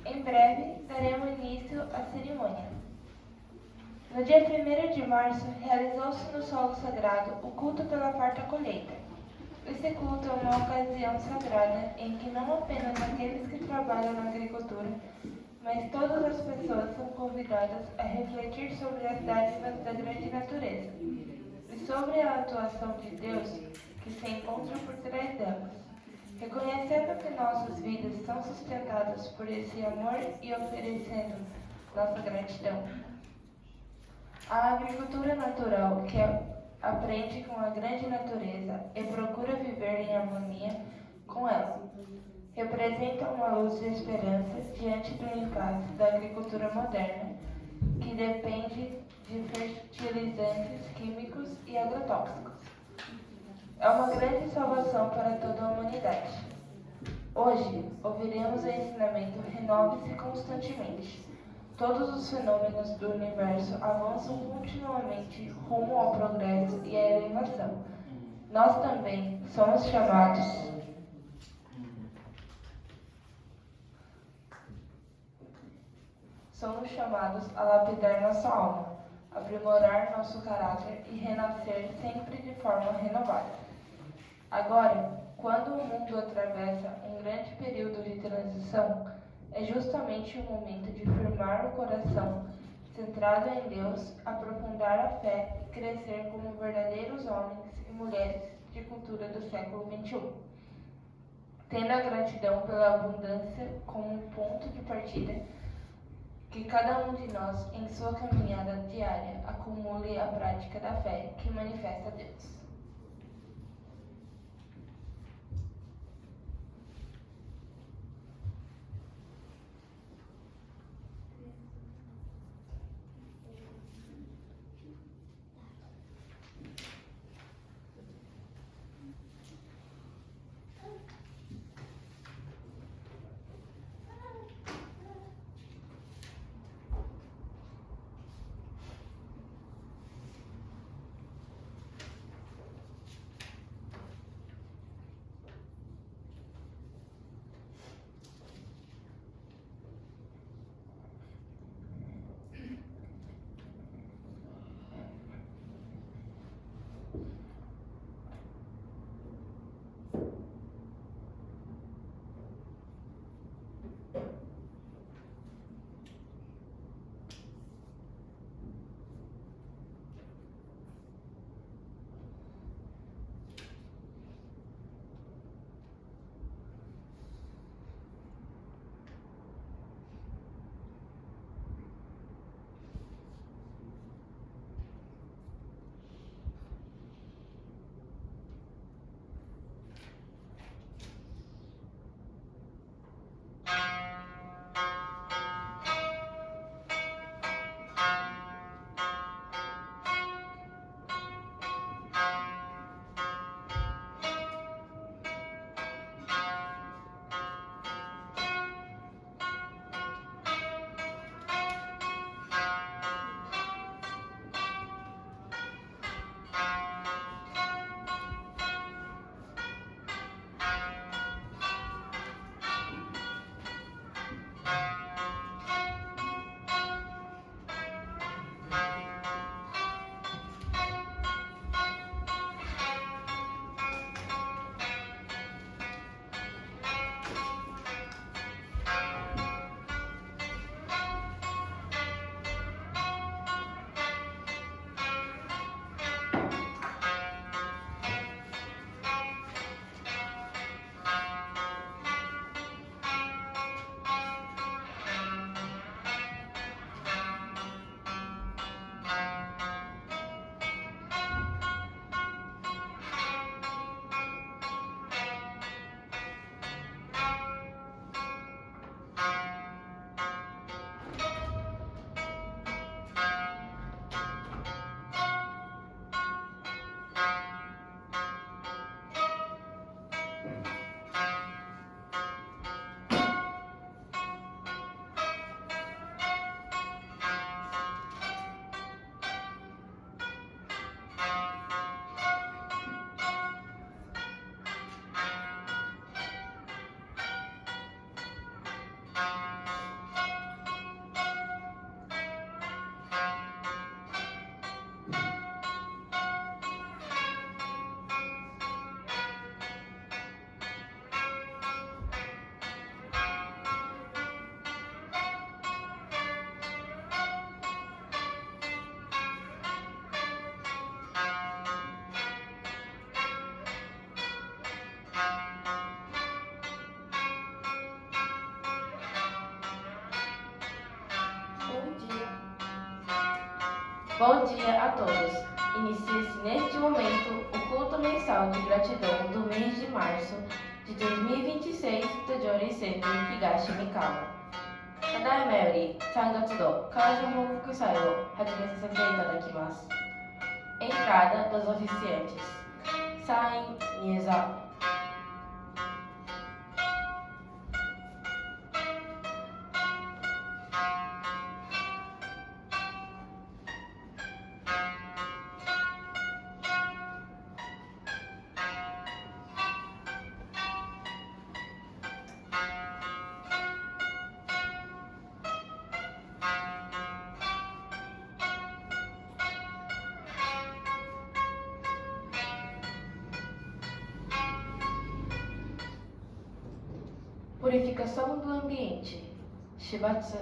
Em breve, daremos início à cerimônia. No dia 1º de março, realizou-se no solo sagrado o culto pela farta colheita. Esse culto é uma ocasião sagrada em que não apenas aqueles que trabalham na agricultura, mas todas as pessoas são convidadas a refletir sobre as dádivas da grande natureza e sobre a atuação de Deus que se encontra por trás delas. Reconhecendo que nossas vidas são sustentadas por esse amor e oferecendo nossa gratidão. A agricultura natural, que aprende com a grande natureza e procura viver em harmonia com ela, representa uma luz de esperança diante do impasse da agricultura moderna, que depende de fertilizantes químicos e agrotóxicos. É uma grande salvação para toda a humanidade. Hoje, ouviremos o ensinamento Renove-se constantemente. Todos os fenômenos do universo avançam continuamente rumo ao progresso e à elevação. Nós também somos chamados a lapidar nossa alma, aprimorar nosso caráter e renascer sempre de forma renovada. Agora, quando o mundo atravessa um grande período de transição, é justamente o momento de firmar o coração centrado em Deus, aprofundar a fé e crescer como verdadeiros homens e mulheres de cultura do século XXI. Tendo a gratidão pela abundância como um ponto de partida, que cada um de nós, em sua caminhada diária, acumule a prática da fé que manifesta Deus. Bom dia a todos! Inicia-se neste momento o culto mensal de gratidão do mês de março de 2026 do Jori Seto Higashi Mikawa. Tadai Mary, 3月度感謝報告祭を始めさせていただきます。Entrada dos oficiantes. Saem Niesa. Purificação do ambiente. Shibatsu.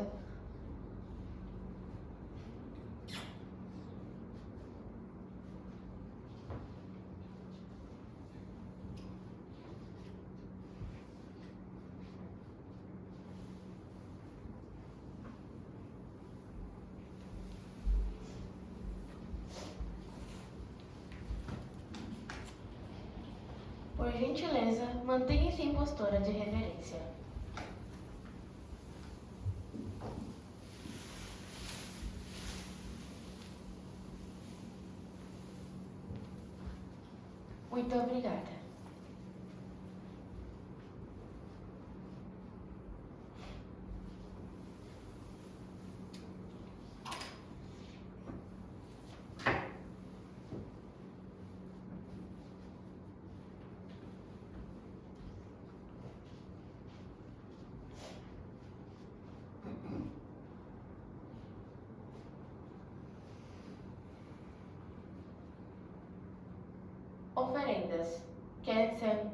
Por gentileza, mantenha-se em postura de reverência. Muito obrigada. Oferendas. Ketsen.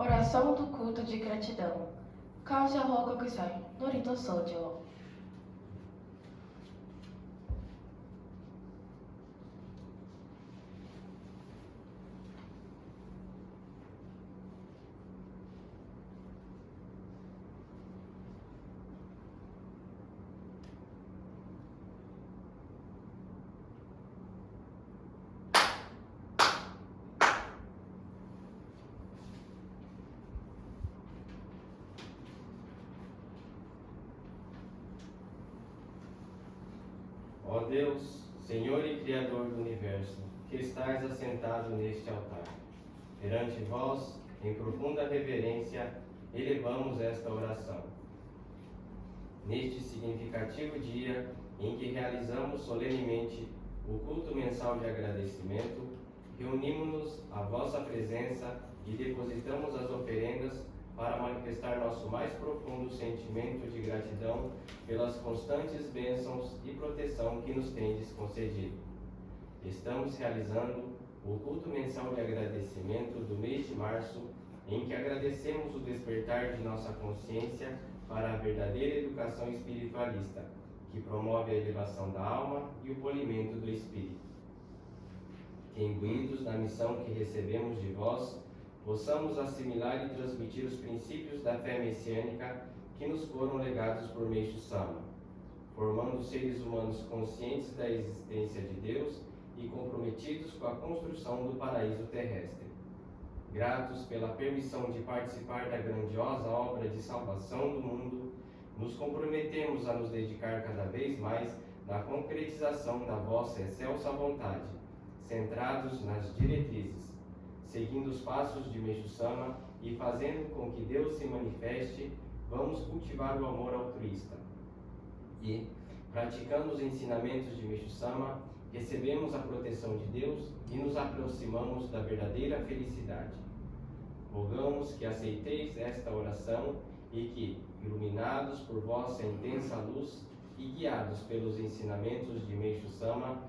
Oração do culto de gratidão. Kaja Hokokusai, Norito Sojo. Ó Deus, Senhor e Criador do Universo, que estais assentado neste altar, perante vós, em profunda reverência, elevamos esta oração. Neste significativo dia em que realizamos solenemente o culto mensal de agradecimento, reunimos-nos à vossa presença e depositamos as oferendas para manifestar nosso mais profundo sentimento de gratidão pelas constantes bênçãos e proteção que nos tendes concedido. Estamos realizando o culto mensal de agradecimento do mês de março, em que agradecemos o despertar de nossa consciência para a verdadeira educação espiritualista, que promove a elevação da alma e o polimento do espírito. Que, imbuídos da missão que recebemos de vós, possamos assimilar e transmitir os princípios da fé messiânica que nos foram legados por Meixo Sama, formando seres humanos conscientes da existência de Deus e comprometidos com a construção do paraíso terrestre. Gratos pela permissão de participar da grandiosa obra de salvação do mundo, nos comprometemos a nos dedicar cada vez mais na concretização da vossa excelsa vontade, centrados nas diretrizes, seguindo os passos de Meixo Sama e fazendo com que Deus se manifeste, vamos cultivar o amor altruísta. E, praticando os ensinamentos de Meixo Sama, recebemos a proteção de Deus e nos aproximamos da verdadeira felicidade. Rogamos que aceiteis esta oração e que, iluminados por vossa intensa luz e guiados pelos ensinamentos de Meixo Sama,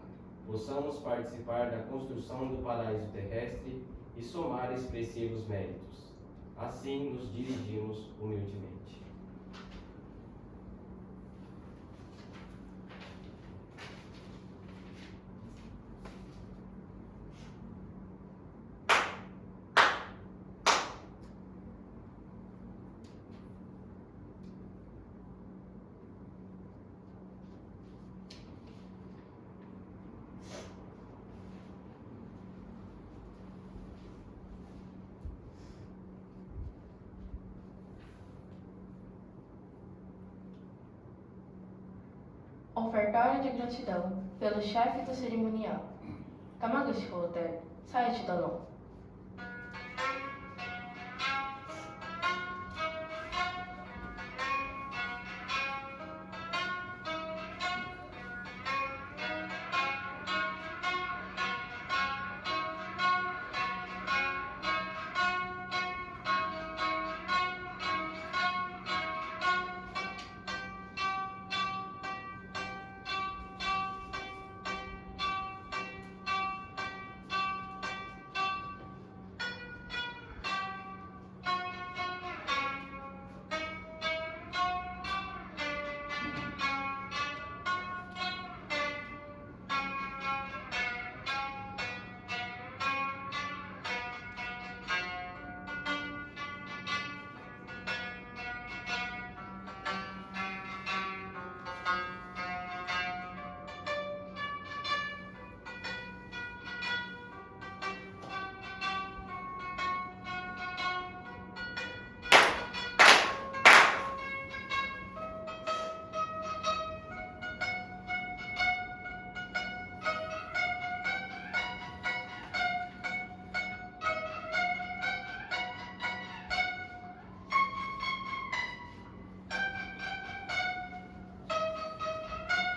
possamos participar da construção do paraíso terrestre e somar expressivos méritos. Assim nos dirigimos humildemente. Ofertório de gratidão pelo chefe do cerimonial. Tamaguchi Hotel, Saichi Dono.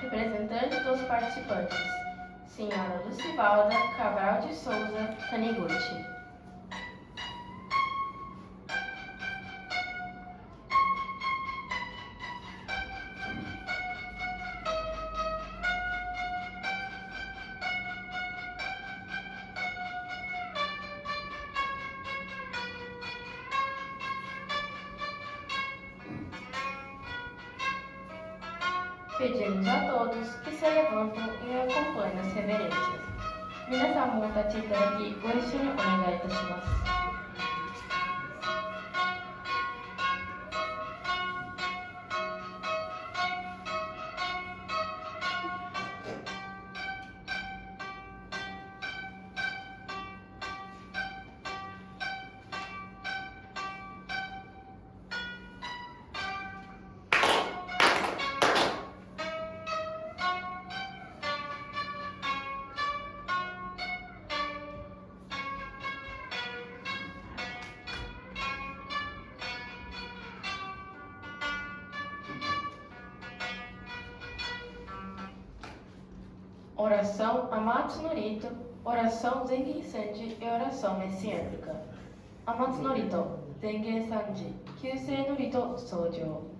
Representante dos participantes, Senhora Lucivalda Cabral de Souza Taniguchi. Pedimos a todos que se levantam e acompanhem as reverências. 皆さんもお立ちいただき、ご一緒にお願いいたします。Oração Amatsu Norito, oração Zengen Sanji e oração messiânica. Amatsu Norito, Zengen Sanji, Kyusei Norito Sojo.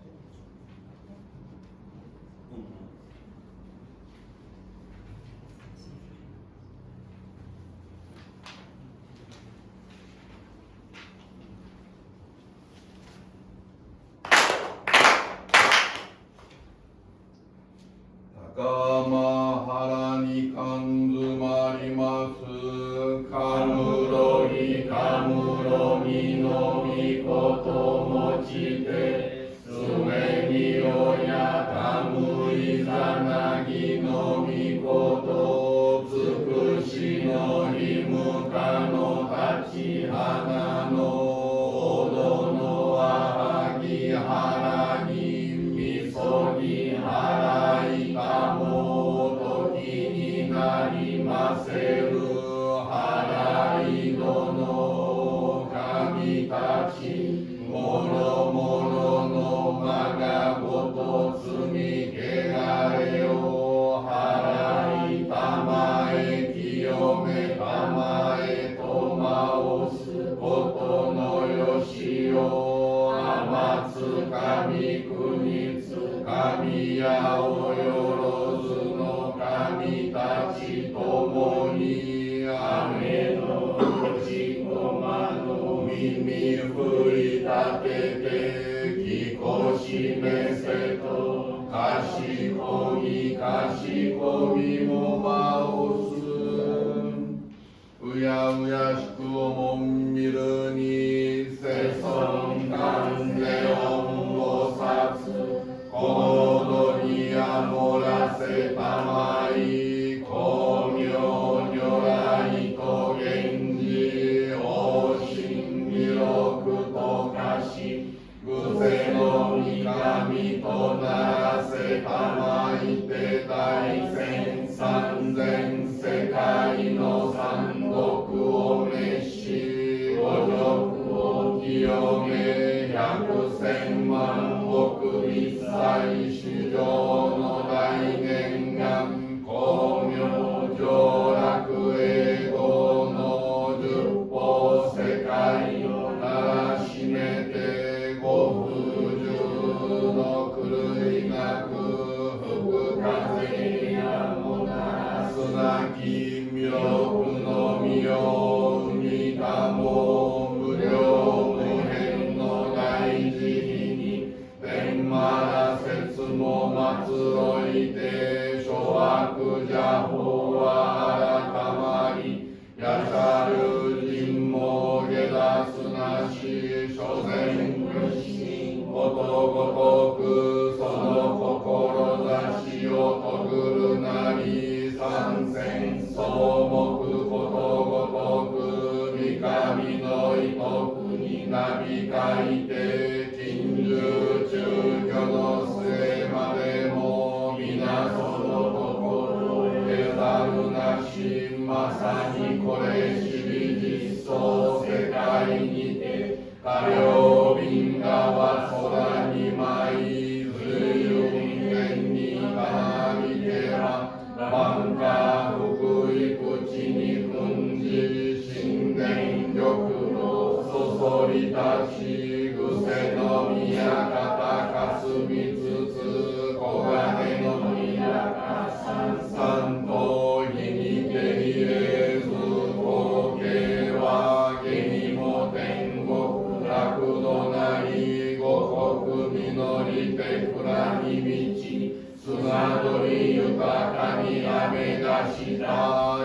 砂取豊かに編め出した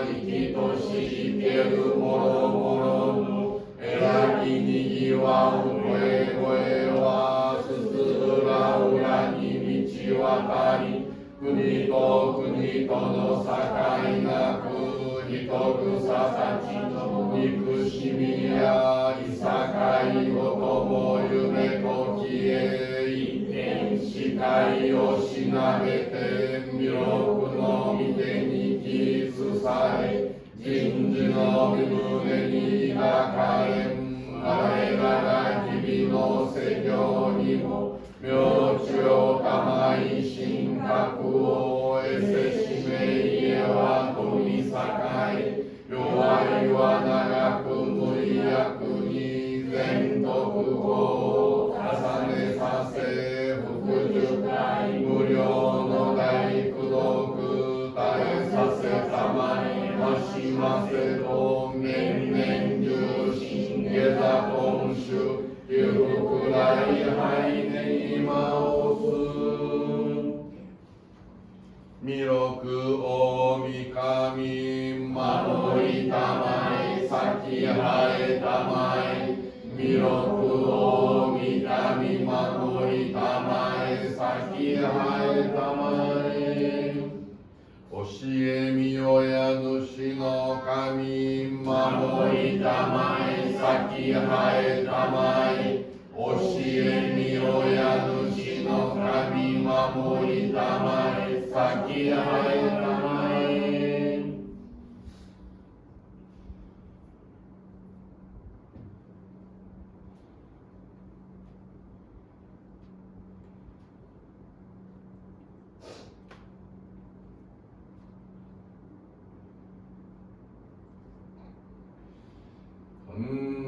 生きとし生けるもろもろの選びにぎわう声声はすす裏裏に道渡り国と国との境なく人草たちの憎しみやいさかいごとも夢と消え一点視界をしなべて弥勒の御手にキスされ人事の身胸に抱かれ我らが日々の世行にも明知をたまい神格を得せしめ家は富み栄え弱いは長く無理役に善と不幸を重ねさせ福寿会無料の大功徳耐えさせたまえましませと年々重心下座今週ゆくくらいはいね今をす弥勒大神守りたまえ先生えたまえ弥勒大神守りたまえ先生えたまえ教えみ親主の神守りたまえ先生えたまえ教えみ親主の神守りたまえ先生えたまえ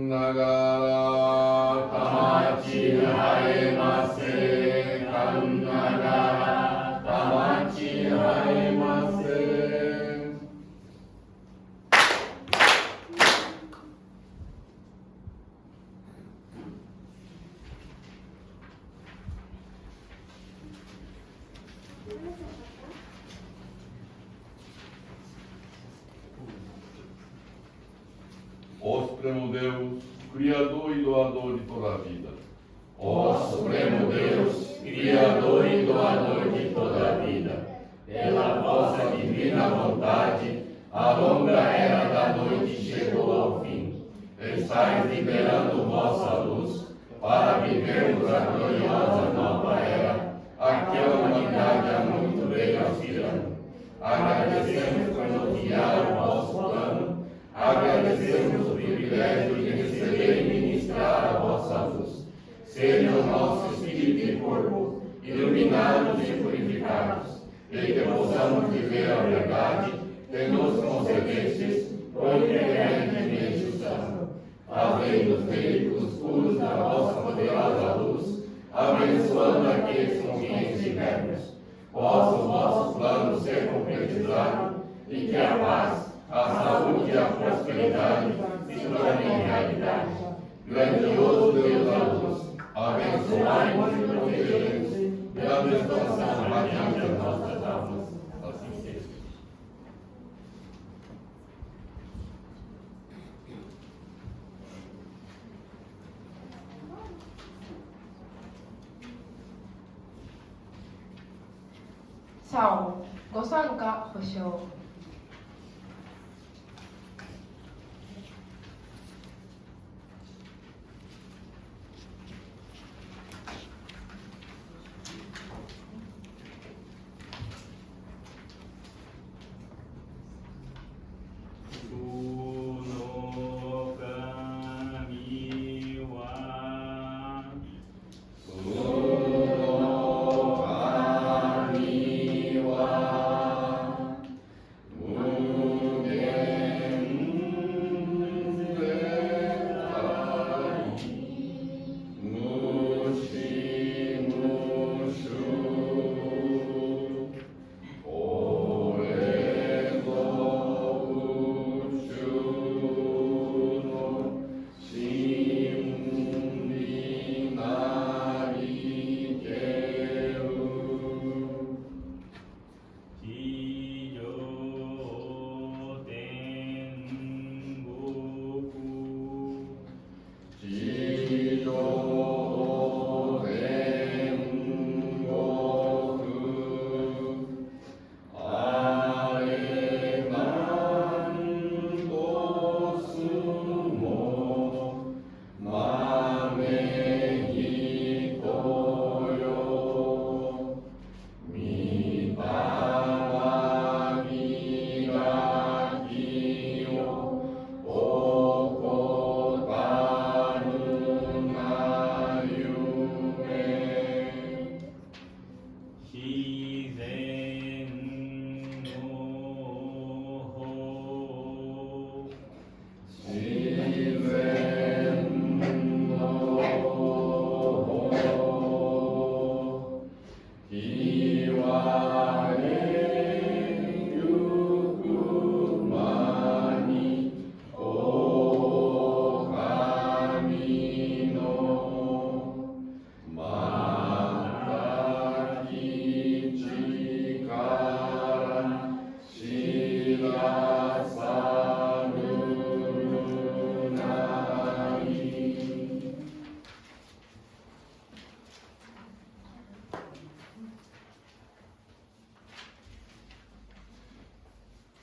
ながらたまちはえませかんながらたまちはえませÓ Supremo Deus, Criador e doador de toda a vida. Ó Supremo Deus, Criador e doador de toda a vida, pela vossa divina vontade, a longa era da noite chegou ao fim. Estais liberando vossa luz para vivermos a gloriosa nova era, a que a humanidade há muito veio aspirando. Agradecemos por nos guiar o vosso plano. Agradecemos o privilégio de receber e ministrar a vossa luz. Seja o nosso espírito e corpo iluminados e purificados, e que possamos viver a verdade que nos concedestes por intermédio de Cristo Santo. Fazei-nos veículos puros da vossa poderosa luz, abençoando aqueles com quem estivermos. Possa o vosso plano ser concretizado e que a paz, a saúde e a prosperidade se tornem realidade. Grandioso Deus da luz, abençoai-nos e protegei-nos, dando expansão radiante às nossas almas. Assim seja. Salmo ご参加保証。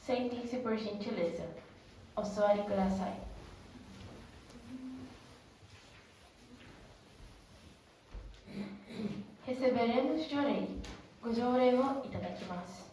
Sentem-se por gentileza. Osori Kurasai. Receberemos Jorei. Gojourei wo itadakimasu.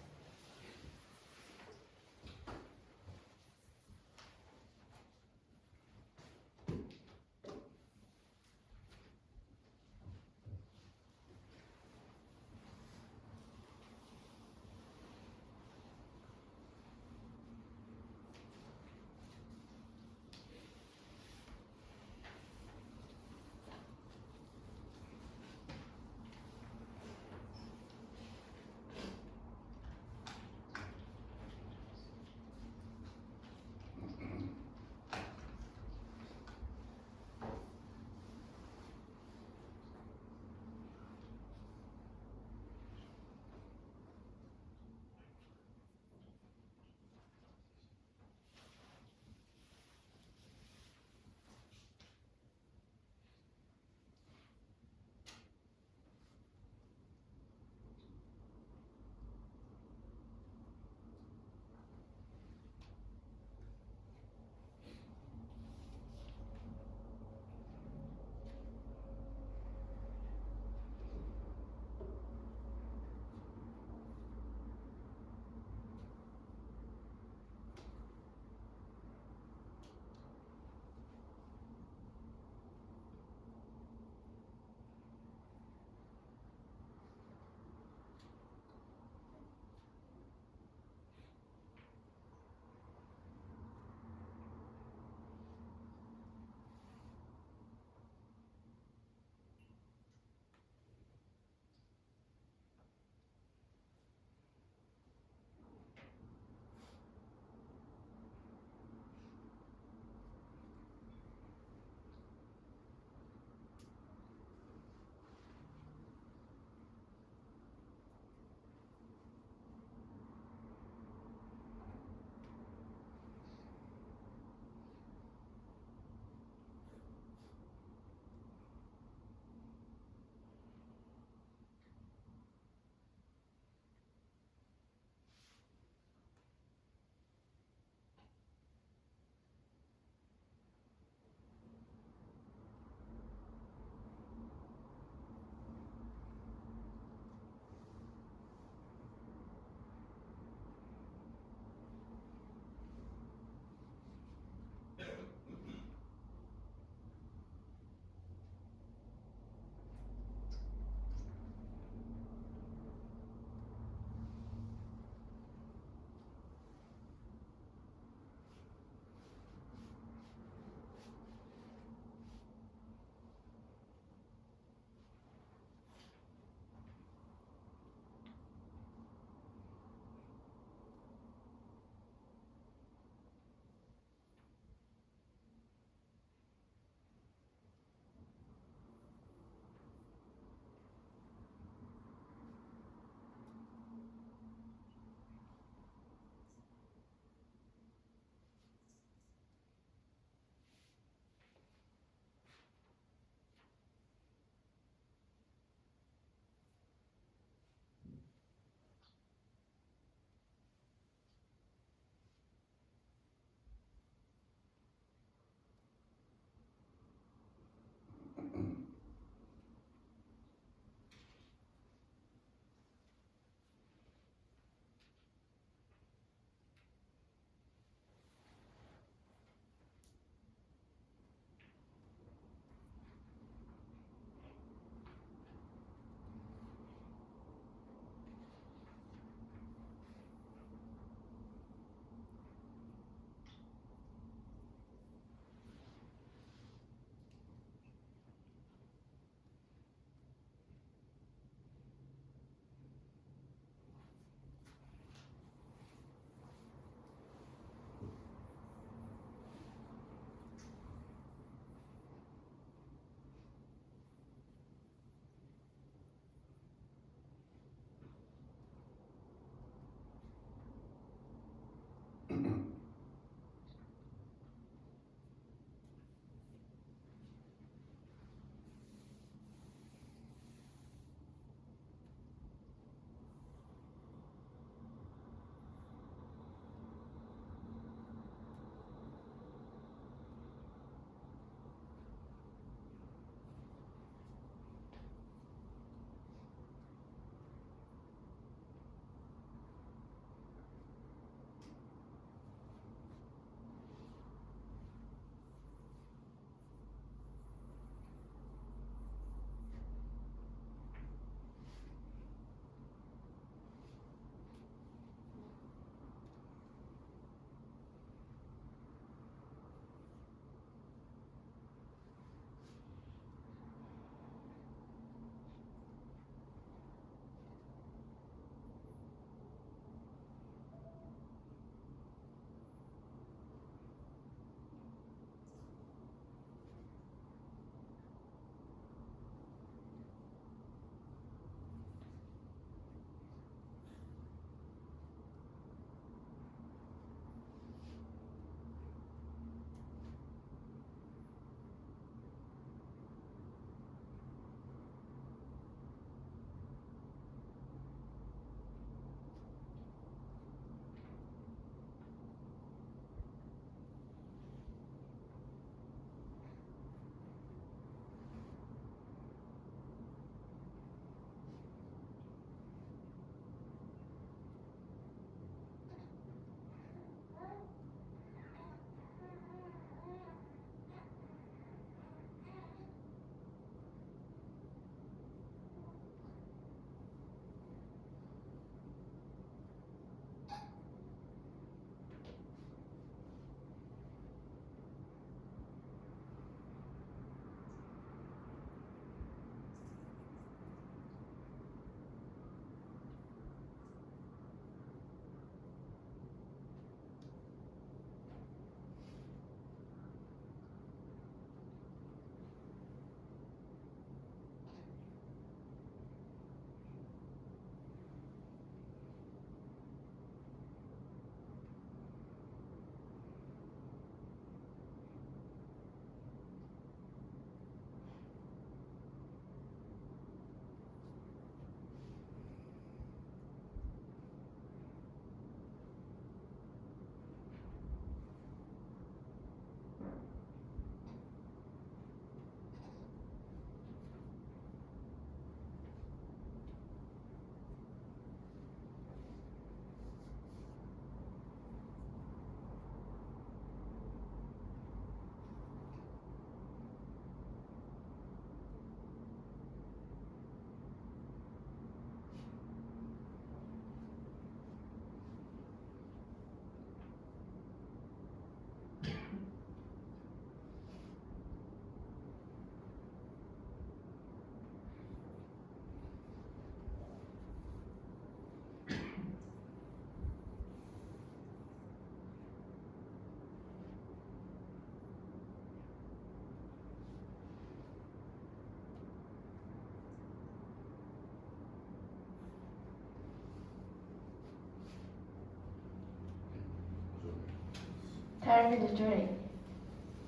タイムド条例。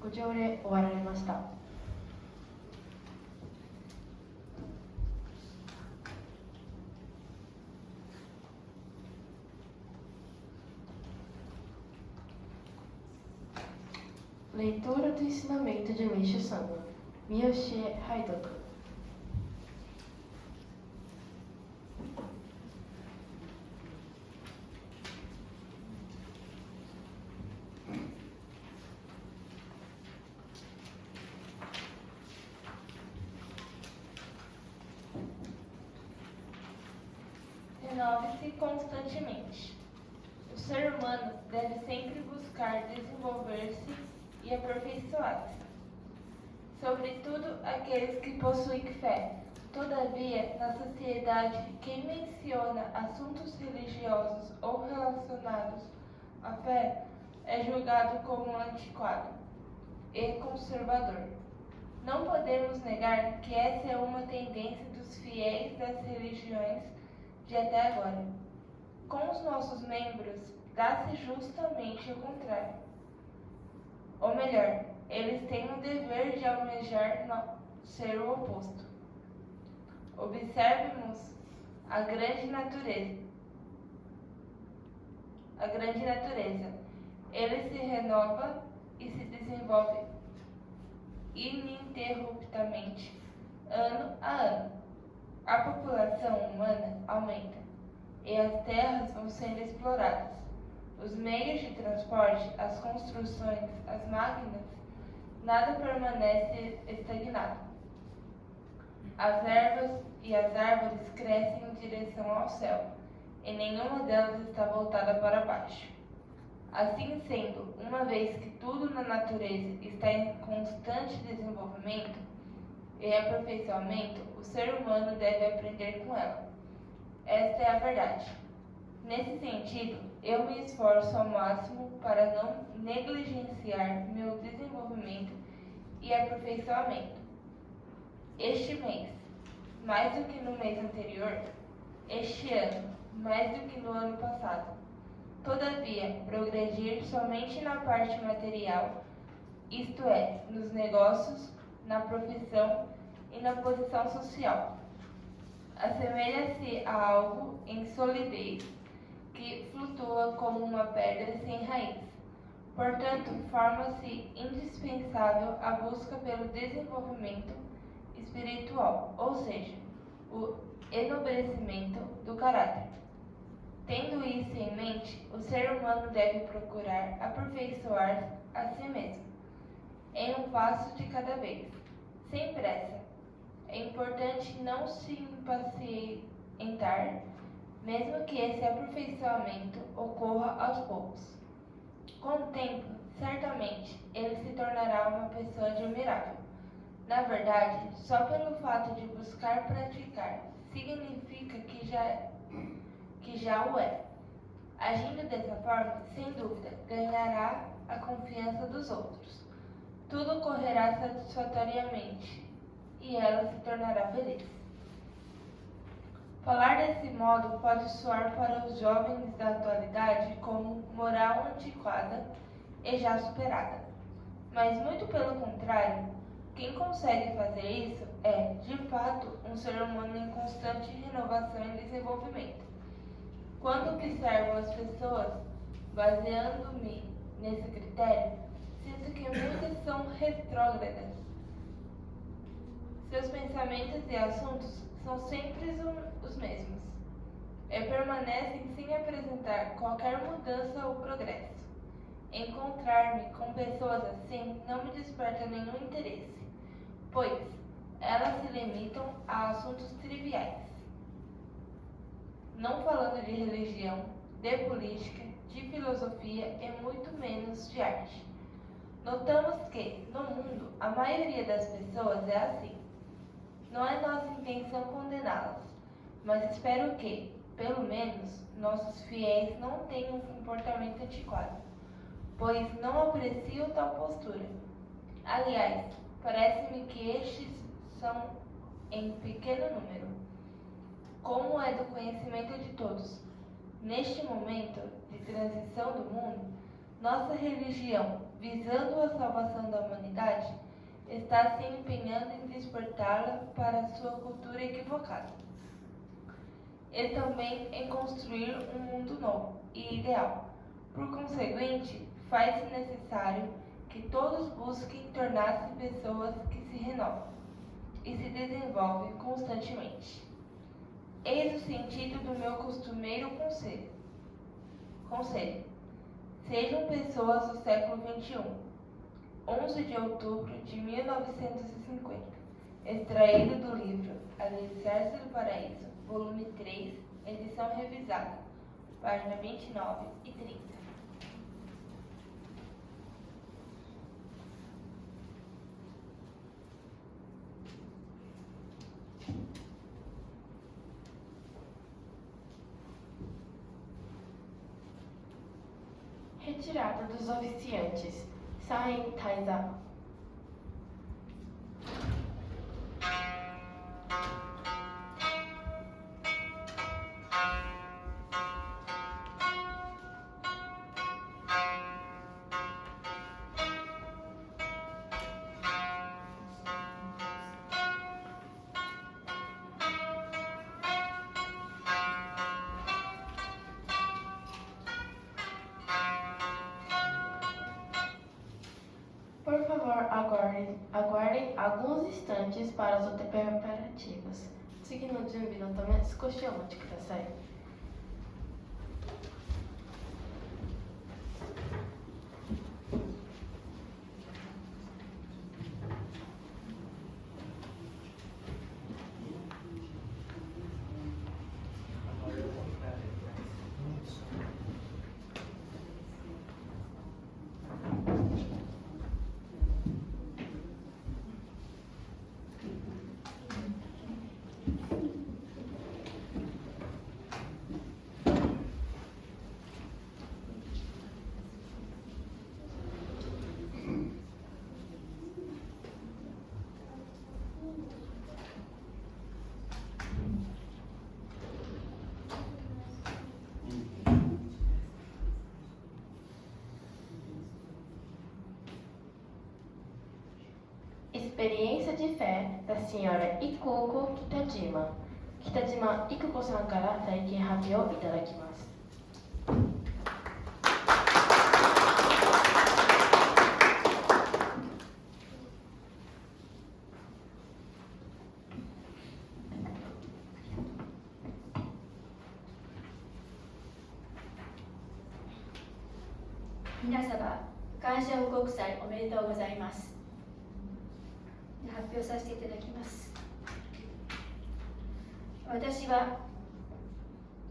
ご条例終わられました。Leitura do ensinamento de Meixo Sama. Miyoshi Haidoku. Renove-se constantemente. O ser humano deve sempre buscar desenvolver-se e aperfeiçoar-se. Sobretudo aqueles que possuem fé. Todavia, na sociedade, quem menciona assuntos religiosos ou relacionados à fé é julgado como antiquado e conservador. Não podemos negar que essa é uma tendência dos fiéis das religiões de até agora. Com os nossos membros, dá-se justamente o contrário. Ou melhor, eles têm o dever de almejar ser o oposto. Observemos a grande natureza. Ele se renova e se desenvolve ininterruptamente, ano a ano. A população humana aumenta e as terras vão sendo exploradas. Os meios de transporte, as construções, as máquinas, nada permanece estagnado. As ervas e as árvores crescem em direção ao céu, e nenhuma delas está voltada para baixo. Assim sendo, uma vez que tudo na natureza está em constante desenvolvimento e aperfeiçoamento, o ser humano deve aprender com ela. Esta é a verdade. Nesse sentido, eu me esforço ao máximo para não negligenciar meu desenvolvimento e aperfeiçoamento. Este mês, mais do que no mês anterior, este ano, mais do que no ano passado. Todavia, progredir somente na parte material, isto é, nos negócios, na profissão e na posição social. Assemelha-se a algo em solidez, que flutua como uma pedra sem raiz. Portanto, forma-se indispensável a busca pelo desenvolvimento espiritual, ou seja, o enobrecimento do caráter. Tendo isso em mente, o ser humano deve procurar aperfeiçoar a si mesmo, em um passo de cada vez, sem pressa. É importante não se impacientar, mesmo que esse aperfeiçoamento ocorra aos poucos. Com o tempo, certamente, ele se tornará uma pessoa admirável. Na verdade, só pelo fato de buscar praticar, significa que já o é. Agindo dessa forma, sem dúvida, ganhará a confiança dos outros. Tudo correrá satisfatoriamente e ela se tornará feliz. Falar desse modo pode soar para os jovens da atualidade como moral antiquada e já superada. Mas, muito pelo contrário, quem consegue fazer isso é, de fato, um ser humano em constante renovação e desenvolvimento. Quando observo as pessoas, baseando-me nesse critério, sinto que muitas são retrógradas. Seus pensamentos e assuntos são sempre os mesmos, e permanecem sem apresentar qualquer mudança ou progresso. Encontrar-me com pessoas assim não me desperta nenhum interesse, pois elas se limitam a assuntos triviais, não falando de religião, de política, de filosofia e muito menos de arte. Notamos que, no mundo, a maioria das pessoas é assim. Não é nossa intenção condená-las, mas espero que, pelo menos, nossos fiéis não tenham um comportamento antiquado, pois não aprecio tal postura. Aliás, parece-me que estes são em pequeno número, como é do conhecimento de todos. Neste momento de transição do mundo, Nossa religião, visando a salvação da humanidade, está se empenhando em despertá-la para a sua cultura equivocada. E também em construir um mundo novo e ideal. Por conseguinte, faz-se necessário que todos busquem tornar-se pessoas que se renovam e se desenvolvem constantemente. Eis o sentido do meu costumeiro conselho. Sejam pessoas do século XXI. 11 de outubro de 1950. Extraído do livro Alicerce do Paraíso, volume 3, edição revisada, página 29 e 30. Retirada dos oficiantes. Saem Taizá. Por favor, aguardem alguns instantes para os preparativos. 次の準備のため少しお待ちください。Experiência de fé da senhora Ikuko Kitajima. Kitajima Ikuko さんから体験発表いただきます。皆様、感謝報告祭おめでとうございます。発表させていただきます。私は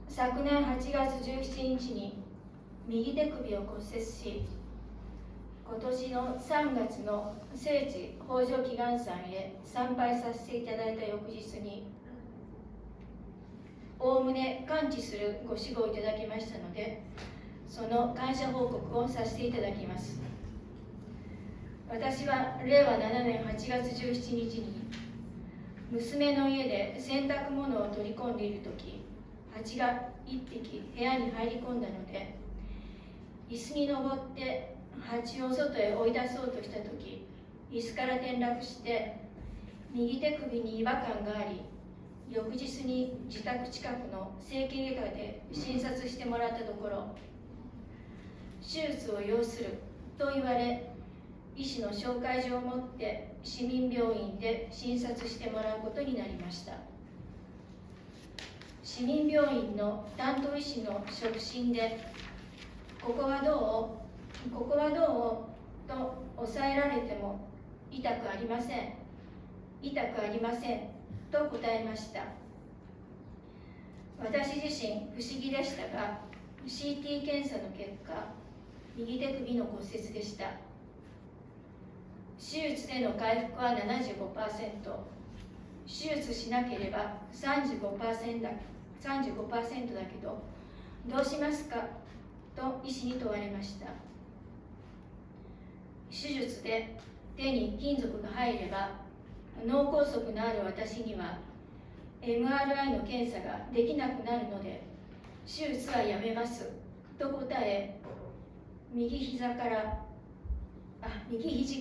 昨年8月17日に右手首を骨折し、今年の3月の聖地北条祈願山へ参拝させていただいた翌日に、おおむね完治するご指導をいただきましたので、その感謝報告をさせていただきます。私は令和7年8月17日に娘の家で洗濯物を取り込んでいるとき、蜂が1匹部屋に入り込んだので、椅子に登って蜂を外へ追い出そうとしたとき、椅子から転落して右手首に違和感があり、翌日に自宅近くの整形外科で診察してもらったところ、手術を要すると言われ、医師の紹介状を持って市民病院で診察してもらうことになりました。市民病院の担当医師の触診で、ここはどうと抑えられても痛くありませんと答えました。私自身不思議でしたが、 CT 検査の結果、右手首の骨折でした。手術での回復は 75%、 手術しなければ 35% だけど、どうしますかと医師に問われました。手術で手に金属が入れば、脳梗塞のある私には MRI の検査ができなくなるので、手術はやめますと答え、右肘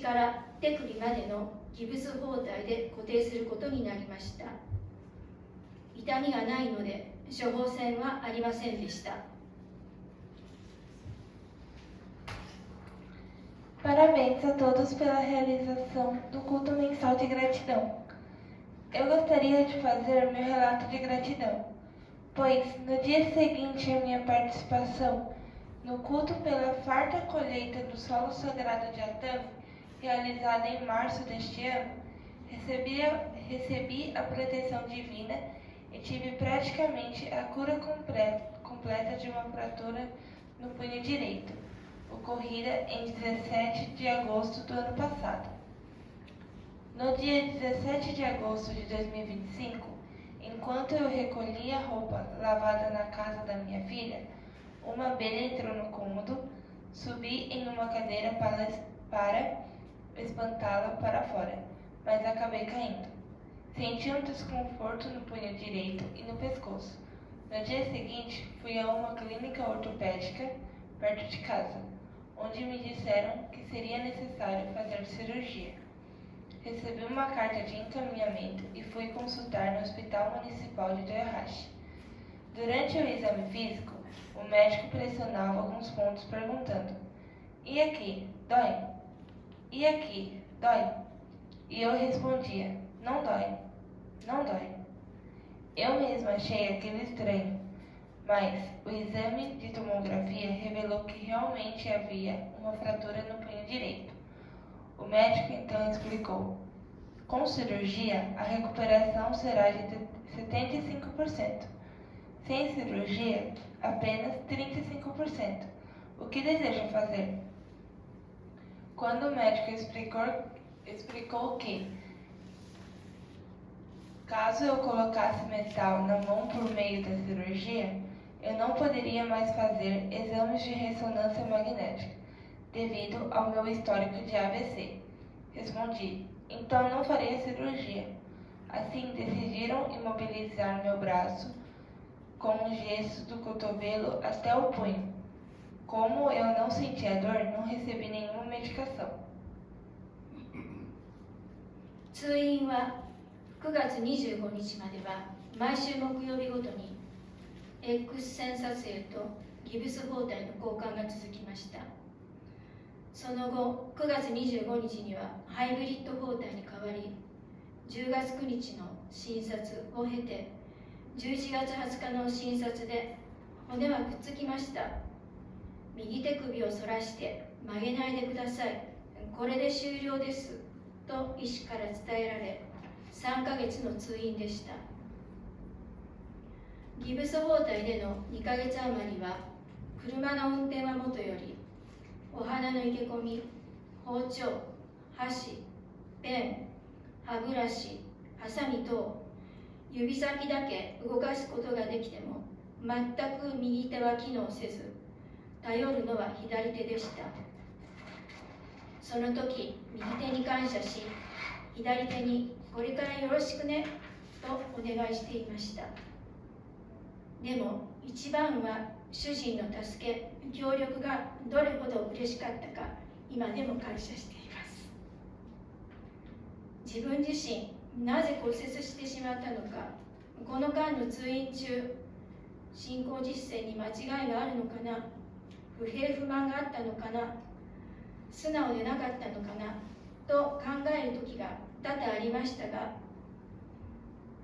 から手首までのギブス包帯で固定することになりました。痛みがないので処方箋はありませんでした。Parabéns a todos pela realização do culto mensal de gratidão. Eu gostaria de fazer meu relato de gratidão, pois no dia seguinte à minha participação no culto pela farta colheita do solo sagrado de Atami, realizada em março deste ano, recebi a proteção divina e tive praticamente a cura completa de uma fratura no punho direito, ocorrida em 17 de agosto do ano passado. No dia 17 de agosto de 2025, enquanto eu recolhia a roupa lavada na casa da minha filha, uma abelha entrou no cômodo, subi em uma cadeira para espantá-la para fora, mas acabei caindo. Senti um desconforto no punho direito e no pescoço. No dia seguinte, fui a uma clínica ortopédica perto de casa, onde me disseram que seria necessário fazer cirurgia. Recebi uma carta de encaminhamento e fui consultar no Hospital Municipal de Toyohashi. Durante o exame físico, o médico pressionava alguns pontos perguntando: "E aqui, dói? E aqui, dói?" E eu respondia: "Não dói, não dói." Eu mesma achei aquilo estranho, mas o exame de tomografia revelou que realmente havia uma fratura no punho direito. O médico então explicou: "Com cirurgia, a recuperação será de 75%. Sem cirurgia, apenas 35%. O que deseja fazer?" Quando o médico explicou que, caso eu colocasse metal na mão por meio da cirurgia, eu não poderia mais fazer exames de ressonância magnética, devido ao meu histórico de AVC. Respondi: "Então não farei a cirurgia." Assim, decidiram imobilizar meu braço com um gesso do cotovelo até o punho. Como eu não sentia dor, não recebi nenhuma medicação. 通院は9月25日までは毎週木曜日ごとに X 線撮影とギブス包帯の交換が続きました。その後9月25日にはハイブリッド包帯に変わり、10月9日の診察を経て11月20日の診察で骨はくっつきました。右手首を反らして曲げないでください。これで終了です。と医師から伝えられ、3ヶ月の通院でした。ギブス包帯での2ヶ月余りは、車の運転はもとより、お花の生け込み、包丁、箸、ペン、歯ブラシ、ハサミ等、指先だけ動かすことができても、全く右手は機能せず、頼るのは左手でした。その時、右手に感謝し、左手にこれからよろしくねとお願いしていました。でも一番は主人の助け、協力がどれほど嬉しかったか、今でも感謝しています。自分自身、なぜ骨折してしまったのか、この間の通院中、信仰実践に間違いがあるのかな、不平不満があったのかな、素直でなかったのかなと考える時が多々ありましたが、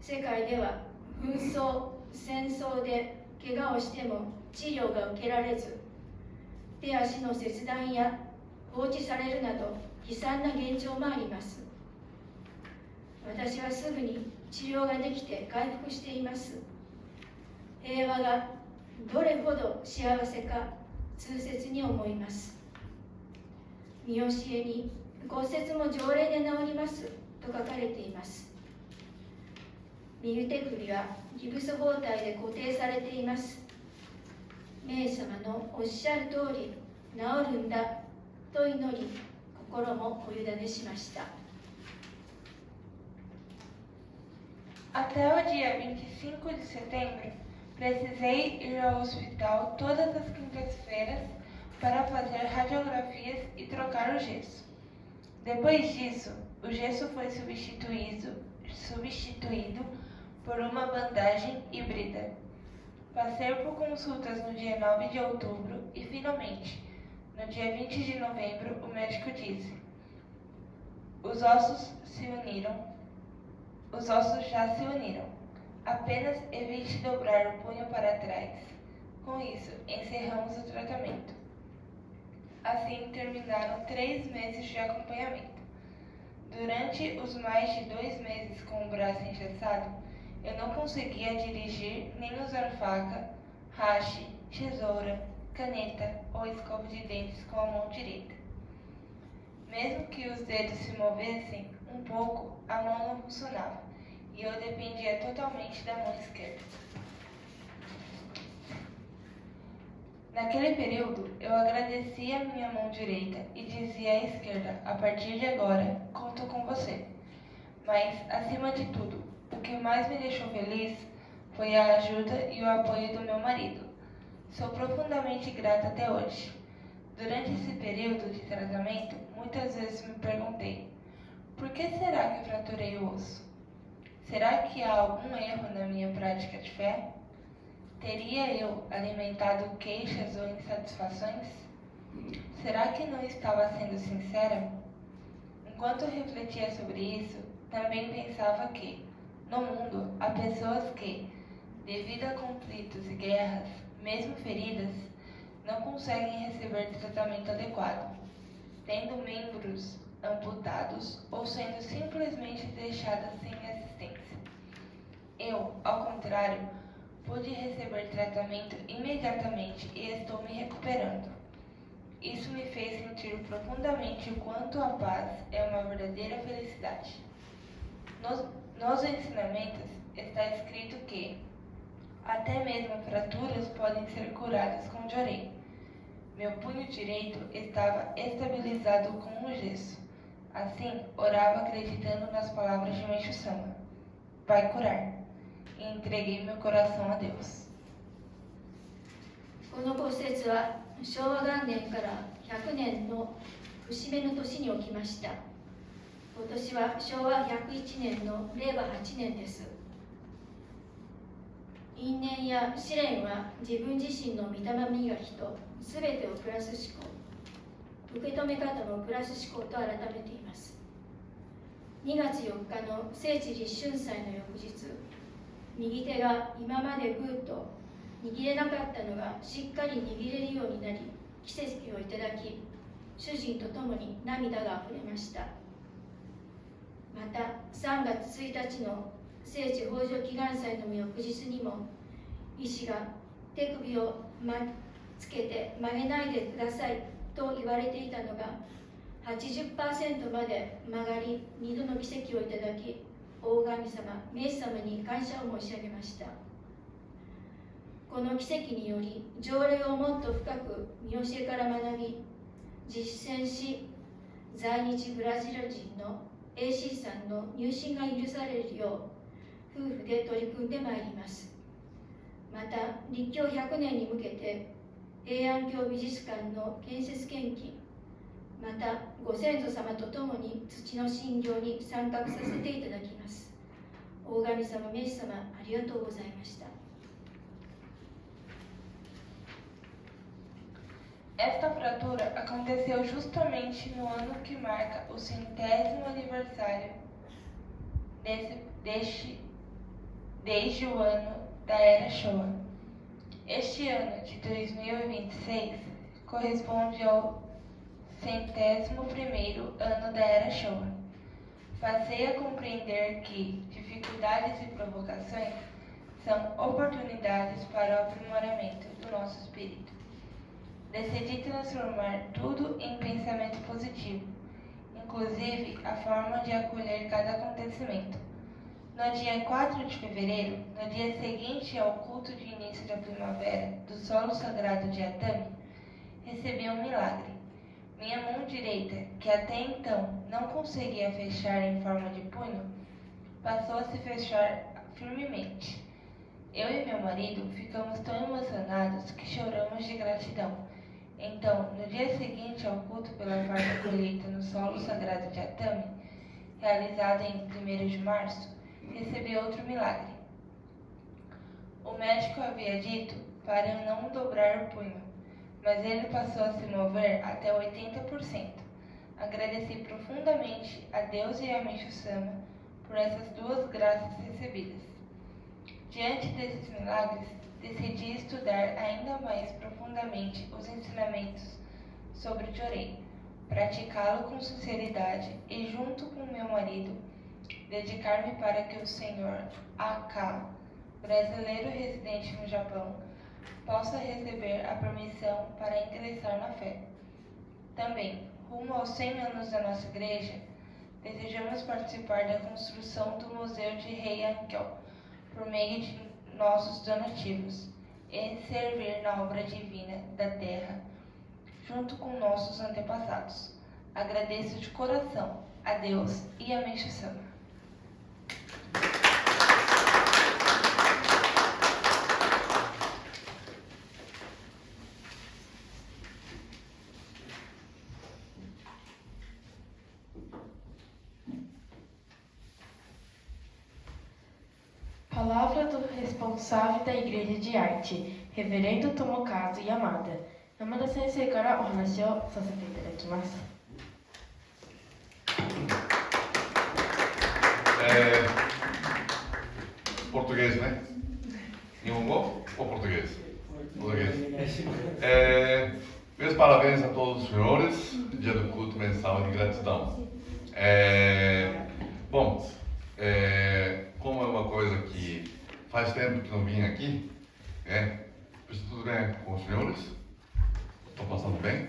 世界では紛争、戦争で怪我をしても治療が受けられず、手足の切断や放置されるなど悲惨な現状もあります。私はすぐに治療ができて回復しています。平和がどれほど幸せか痛切に思います。見教えに骨折も条例で治りますと書かれています。右手首はギブス包帯で固定されています。メイ様のおっしゃる通り治るんだと祈り、心もお委ねしました。Até o dia 25 de setembro, precisei ir ao hospital todas as quintas-feiras para fazer radiografias e trocar o gesso. Depois disso, o gesso foi substituído por uma bandagem híbrida. Passei por consultas no dia 9 de outubro e, finalmente, no dia 20 de novembro, o médico disse: os ossos já se uniram. Apenas evite dobrar o punho para trás. Com isso, encerramos o tratamento. Assim terminaram 3 meses de acompanhamento. Durante os mais de 2 meses com o braço engessado, eu não conseguia dirigir nem usar faca, haste, tesoura, caneta ou escova de dentes com a mão direita. Mesmo que os dedos se movessem um pouco, a mão não funcionava e eu dependia totalmente da mão esquerda. Naquele período, eu agradecia a minha mão direita e dizia à esquerda: a partir de agora, conto com você. Mas, acima de tudo, o que mais me deixou feliz foi a ajuda e o apoio do meu marido. Sou profundamente grata até hoje. Durante esse período de tratamento, muitas vezes me perguntei: por que será que fraturei o osso? Será que há algum erro na minha prática de fé? Teria eu alimentado queixas ou insatisfações? Será que não estava sendo sincera? Enquanto refletia sobre isso, também pensava que, no mundo, há pessoas que, devido a conflitos e guerras, mesmo feridas, não conseguem receber tratamento adequado, tendo membros amputados ou sendo simplesmente deixadas sem assistência. Eu, ao contrário, pude receber tratamento imediatamente e estou me recuperando. Isso me fez sentir profundamente o quanto a paz é uma verdadeira felicidade. Nos ensinamentos está escrito que até mesmo fraturas podem ser curadas com jorei. Meu punho direito estava estabilizado com o gesso. Assim, orava acreditando nas palavras de Meishu Sama: vai curar. E entreguei meu coração a Deus. この骨折は昭和元年から100年の節目の年に起きました。今年は昭和101年の令和8年です。因縁や試練は自分自身の御霊磨きと全てをプラス思考、受け止め方もプラス思考と改めています。2月4日の聖地立春祭の翌日、右手が今までぐーっと握れなかったのがしっかり握れるようになり、奇跡をいただき、主人と共に涙があふれました。また3月1日の聖地豊穣祈願祭の翌日にも、医師が手首をつけて曲げないでくださいと言われていたのが 80% まで曲がり、2度の奇跡をいただき、大神様、メイ様に感謝を申し上げました。この奇跡により、条例をもっと深く見教えから学び、実践し、在日ブラジル人の AC さんの入信が許されるよう、夫婦で取り組んでまいります。また、立教100年に向けて、平安京美術館の建設献金、またご先祖様と共に土の神行に参画させていただきます。大神様、メイ様、ありがとうございました。Esta fratura aconteceu justamente no ano que marca o 100º aniversário desde o ano da Era Showa. Este ano de 2026 corresponde ao 101º ano da Era Showa. Passei a compreender que dificuldades e provocações são oportunidades para o aprimoramento do nosso espírito. Decidi transformar tudo em pensamento positivo, inclusive a forma de acolher cada acontecimento. No dia 4 de fevereiro, no dia seguinte ao culto de início da primavera do solo sagrado de Atami, recebi um milagre. Minha mão direita, que até então não conseguia fechar em forma de punho, passou a se fechar firmemente. Eu e meu marido ficamos tão emocionados que choramos de gratidão. Então, no dia seguinte ao culto pela farta colheita no solo sagrado de Atami, realizado em 1º de março, recebi outro milagre. O médico havia dito para eu não dobrar o punho, mas ele passou a se mover até 80%. Agradeci profundamente a Deus e a Meishu-sama por essas duas graças recebidas. Diante desses milagres, decidi estudar ainda mais profundamente os ensinamentos sobre o Jorei, praticá-lo com sinceridade e, junto com meu marido, dedicar-me para que o Sr. A.K., brasileiro residente no Japão, possa receber a permissão para ingressar na fé. Também, rumo aos 100 anos da nossa igreja, desejamos participar da construção do Museu de Heian-kyo por meio de nossos donativos e servir na obra divina da terra junto com nossos antepassados. Agradeço de coração a Deus e a Meishu-sama. Palavra do responsável da Igreja de Arte, Reverendo Tomokazu Yamada. Yamada Senseiからお話をさせていただきます。Português, né? Nihongo ou português? Português. Meus parabéns a todos os senhores, dia do culto mensal de gratidão. Bom, como é uma coisa que faz tempo que não vim aqui, está tudo bem com os senhores? Estão passando bem?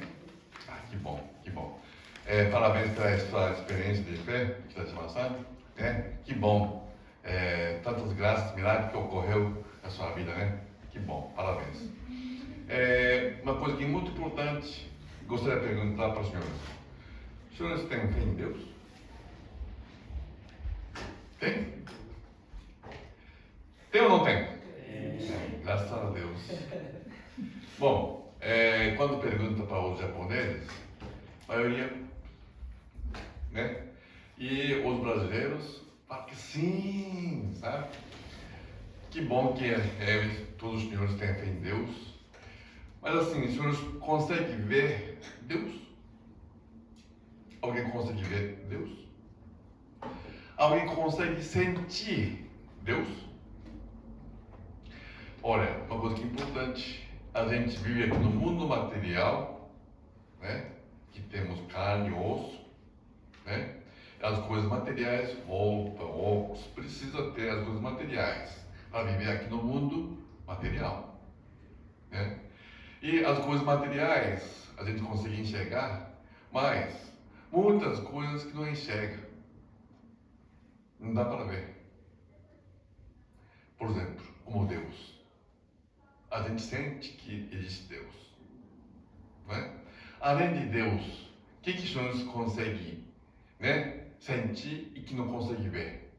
Ah, que bom, que bom. Parabéns pela sua experiência de fé que está te passando. Que bom. Tantas graças, milagres que ocorreu na sua vida, né? Que bom, parabéns. Uma coisa que é muito importante, gostaria de perguntar para os senhores. Os senhores têm fé em Deus? Tem? Tem ou não tem? Graças a Deus. Bom, quando pergunta para os japoneses, a maioria, né? E os brasileiros falam que sim, sabe? Que bom que todos os senhores têm fé em Deus. Mas assim, os senhores conseguem ver Deus? Alguém consegue ver Deus? Alguém consegue sentir Deus? Olha, uma coisa que é importante, a gente vive aqui no mundo material, né? Que temos carne e osso, né? As coisas materiais, roupa, óculos, precisa ter as coisas materiais para viver aqui no mundo material, né? E as coisas materiais a gente consegue enxergar, mas muitas coisas que não enxerga, não dá para ver. Por exemplo, como Deus. A gente sente que existe Deus, não é? Além de Deus, o que os senhores conseguem, né, sentir e que não conseguem ver?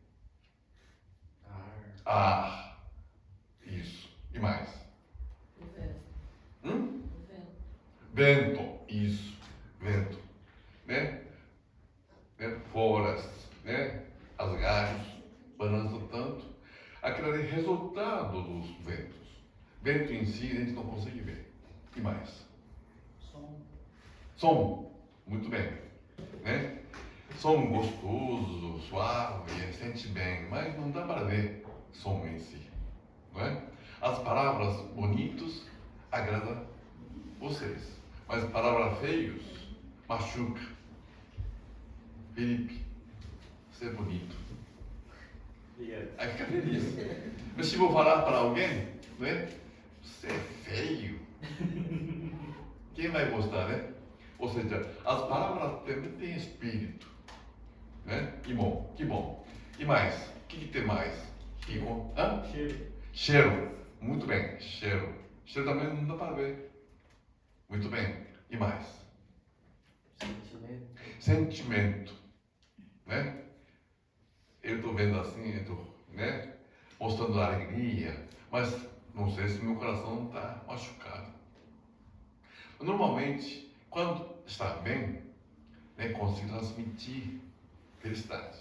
Ar. Isso. E mais? Vento. Isso. Vento. Né? Florestas, né? As galhos balançam tanto. Aquilo é resultado dos ventos. Vento em si a gente não consegue ver. E mais? Som. Muito bem. Né? Som gostoso, suave, sente bem, mas não dá para ver som em si. Não é? As palavras bonitas agradam vocês, mas palavras feias machuca. Felipe, você é bonito. Aí fica feliz. Mas se vou falar para alguém, né? Você é feio. Quem vai gostar, né? Ou seja, as palavras também têm espírito, né? Que bom, que bom. E mais? O que tem mais? Cheiro. Muito bem, cheiro. Cheiro também não dá para ver. Muito bem. E mais? Sentimento. Né? Eu estou vendo assim, né? Mostrando alegria, mas não sei se meu coração não está machucado. Normalmente, quando está bem, né, consegue transmitir felicidade.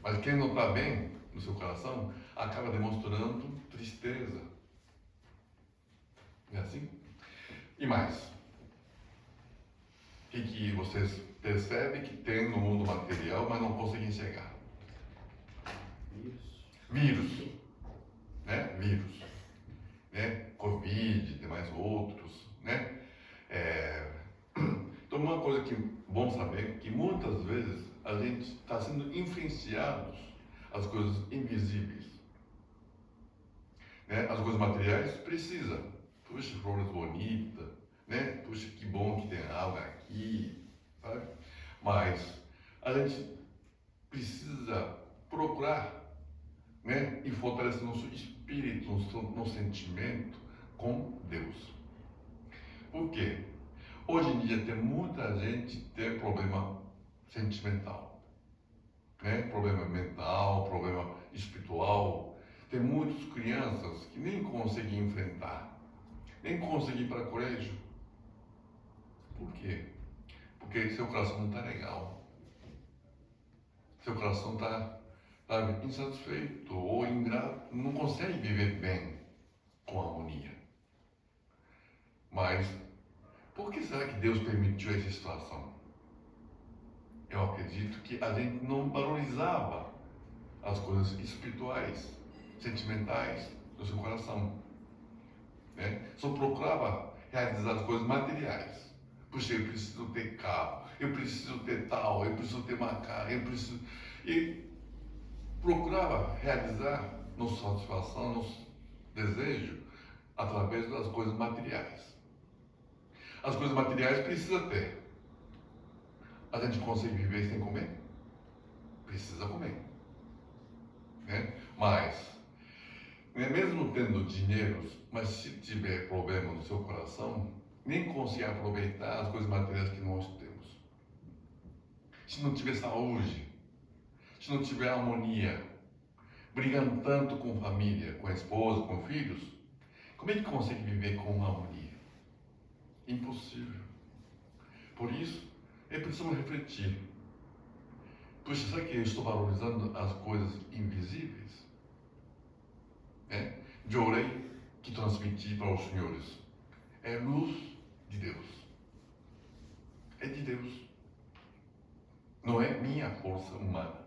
Mas quem não está bem no seu coração acaba demonstrando tristeza. Não é assim? E mais, o que vocês percebem que tem no mundo material, mas não conseguem enxergar? Vírus. Né? Vírus. Né? Covid, demais outros. Né? Então, uma coisa que é bom saber que muitas vezes a gente está sendo influenciado às coisas invisíveis. Né? As coisas materiais precisam. Puxa, flores bonitas, né? Puxa, que bom que tem água aqui, sabe? Mas a gente precisa procurar, né? E fortalecer nosso espírito, nosso sentimento com Deus. Por quê? Hoje em dia tem muita gente que tem problema sentimental, né? Problema mental, problema espiritual. Tem muitas crianças que nem conseguem enfrentar, nem conseguem ir para o colégio. Por quê? Porque seu coração não está legal. Seu coração está insatisfeito ou ingrato, não consegue viver bem com harmonia. Mas por que será que Deus permitiu essa situação? Eu acredito que a gente não valorizava as coisas espirituais, sentimentais do seu coração. Né? Só procurava realizar as coisas materiais. Puxa, eu preciso ter carro, eu preciso ter tal, eu preciso ter uma casa, eu preciso... E procurava realizar nossa satisfação, nosso desejo, através das coisas materiais. As coisas materiais precisa ter. A gente consegue viver sem comer? Precisa comer. Né? Mas, mesmo tendo dinheiro, mas se tiver problema no seu coração, nem consegue aproveitar as coisas materiais que nós temos. Se não tiver saúde, se não tiver harmonia, brigando tanto com família, com a esposa, com filhos, como é que consegue viver com harmonia? Impossível. Por isso, é preciso refletir. Puxa, será que eu estou valorizando as coisas invisíveis? De orei que transmiti para os senhores. É luz de Deus. É de Deus. Não é minha força humana.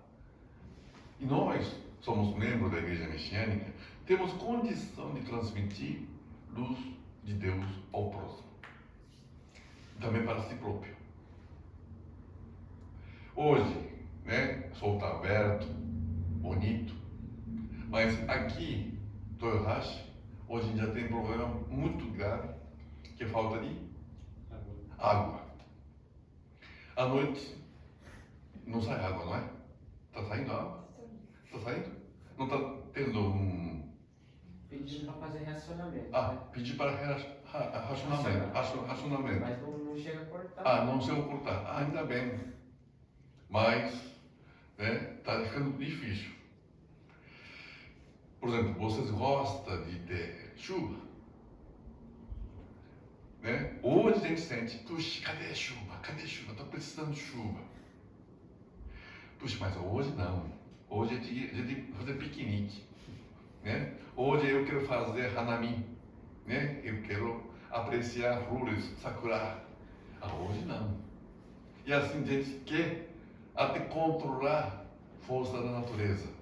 E nós somos membros da Igreja Messiânica, temos condição de transmitir luz de Deus ao próximo. Também para si próprio. Hoje, sol está aberto, bonito, mas aqui, Toyohashi, hoje em dia tem um problema muito grave, que é falta de água. À noite, não sai água, não é? Está saindo água? Está saindo? Não está tendo um... Pedindo para fazer racionamento. Pedir para racionamento. Mas não chega a cortar. Não chega a cortar. Ainda bem. Mas, está ficando difícil. Por exemplo, vocês gostam de ter chuva? Hoje a gente sente, puxa, cadê a chuva? Cadê a chuva? Estou precisando de chuva. Puxa, mas hoje não. Hoje é dia de fazer piquenique. Hoje eu quero fazer hanami. Eu quero apreciar flores, sakura. Hoje não. E assim a gente quer até controlar a força da natureza.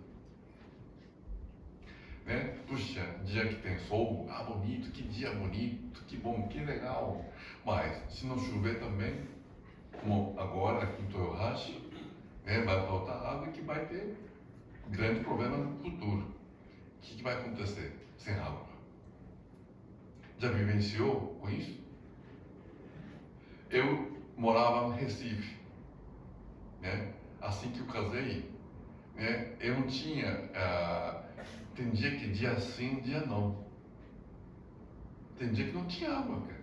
Puxa, dia que tem sol, bonito, que dia bonito, que bom, que legal. Mas se não chover também, como agora aqui em Toyohashi, vai faltar água e que vai ter grande problema no futuro. O que vai acontecer sem água? Já vivenciou com isso? Eu morava no Recife. Assim que eu casei, eu não tinha... tem dia sim, dia não. Tem dia que não tinha água, cara.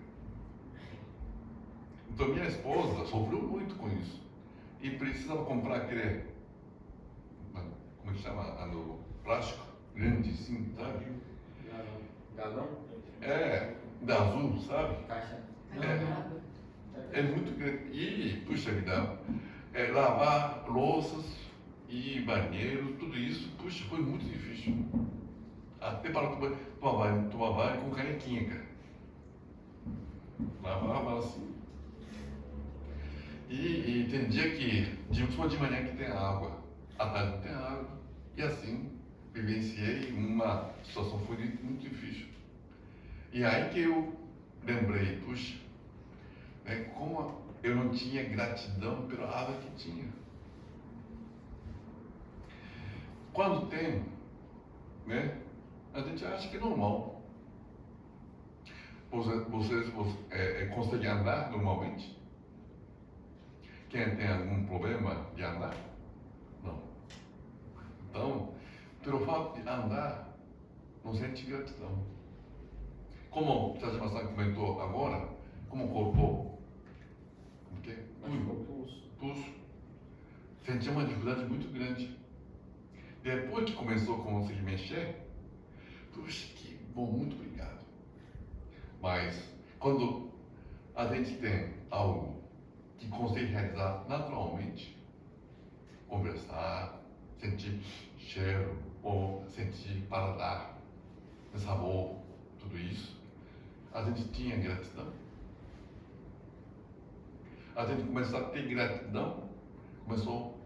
Então minha esposa sofreu muito com isso. E precisava comprar aquele... Como é que chama? Plástico grande assim, sabe? Galão? Da azul, sabe? Caixa É muito grande. E, puxa vida, lavar louças e banheiros, tudo isso, puxa, foi muito difícil. Até para tomar banho com canequinha, cara. Lavava assim. E tem dia só de manhã que tem água, à tarde não tem água. E assim, vivenciei uma situação que foi muito difícil. E aí que eu lembrei, puxa, como eu não tinha gratidão pela água que tinha. Quando tem, a gente acha que é normal. Vocês conseguem andar normalmente? Quem tem algum problema de andar? Não. Então, pelo fato de andar, não sente gratidão. Como o Tajima-san comentou agora, como cortou? O quê? Pulso. Sentia uma dificuldade muito grande. Depois que começou a conseguir mexer, puxa, que bom, muito obrigado. Mas, quando a gente tem algo que consegue realizar naturalmente, conversar, sentir cheiro, ou sentir paladar, sabor, tudo isso, a gente tinha gratidão. A gente começou a ter gratidão, começou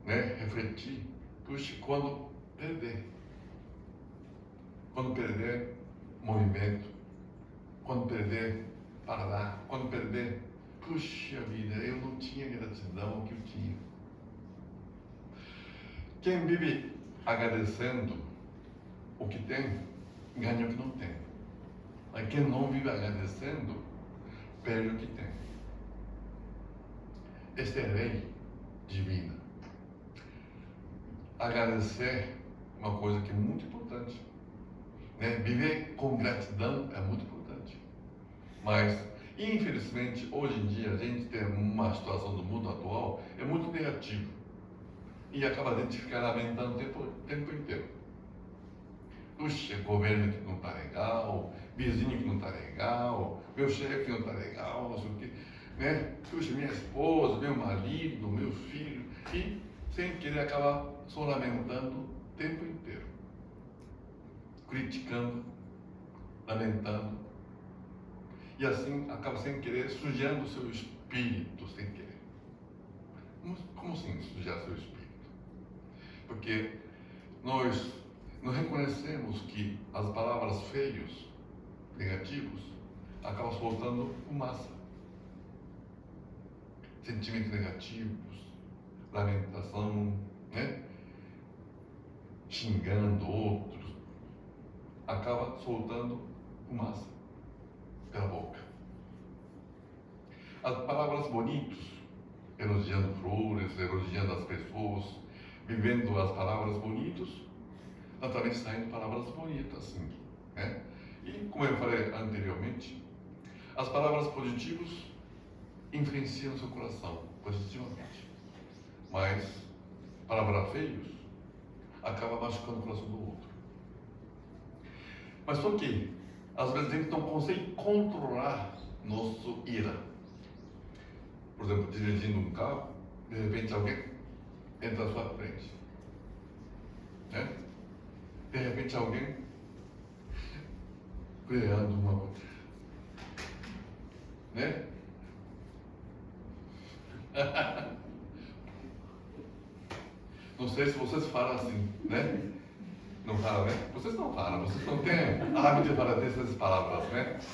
a refletir, puxa, quando perder movimento, quando perder paladar, quando perder, puxa vida, eu não tinha gratidão que eu tinha. Quem vive agradecendo o que tem, ganha o que não tem. Mas quem não vive agradecendo, perde o que tem. Esta é a lei divina. Agradecer é uma coisa que é muito importante. Viver com gratidão é muito importante. Mas, infelizmente, hoje em dia, a gente tem uma situação do mundo atual, é muito negativa. E acaba a gente ficar lamentando o tempo inteiro. Puxa, governo que não está legal, vizinho que não está legal, meu chefe que não está legal, não sei o quê. Puxa, minha esposa, meu marido, meus filhos. E, sem querer, acaba só lamentando o tempo inteiro. Criticando, lamentando. E assim, acaba sem querer, sujando o seu espírito, sem querer. Como assim, sujar seu espírito? Porque nós reconhecemos que as palavras feias, negativos, acabam soltando fumaça. Sentimentos negativos, lamentação, xingando outros, acaba soltando fumaça pela boca. As palavras bonitas, elogiando flores, elogiando as pessoas, vivendo as palavras bonitas, naturalmente saindo palavras bonitas, assim. E como eu falei anteriormente, as palavras positivas influenciam o seu coração positivamente. Mas palavras feias acaba machucando o coração do outro. Mas só que, às vezes, a gente não consegue controlar nosso ira. Por exemplo, dirigindo um carro, de repente alguém entra à sua frente. De repente alguém criando uma coisa. Não sei se vocês falam assim, Não falam, Vocês não falam, vocês não têm hábito de falar dessas palavras,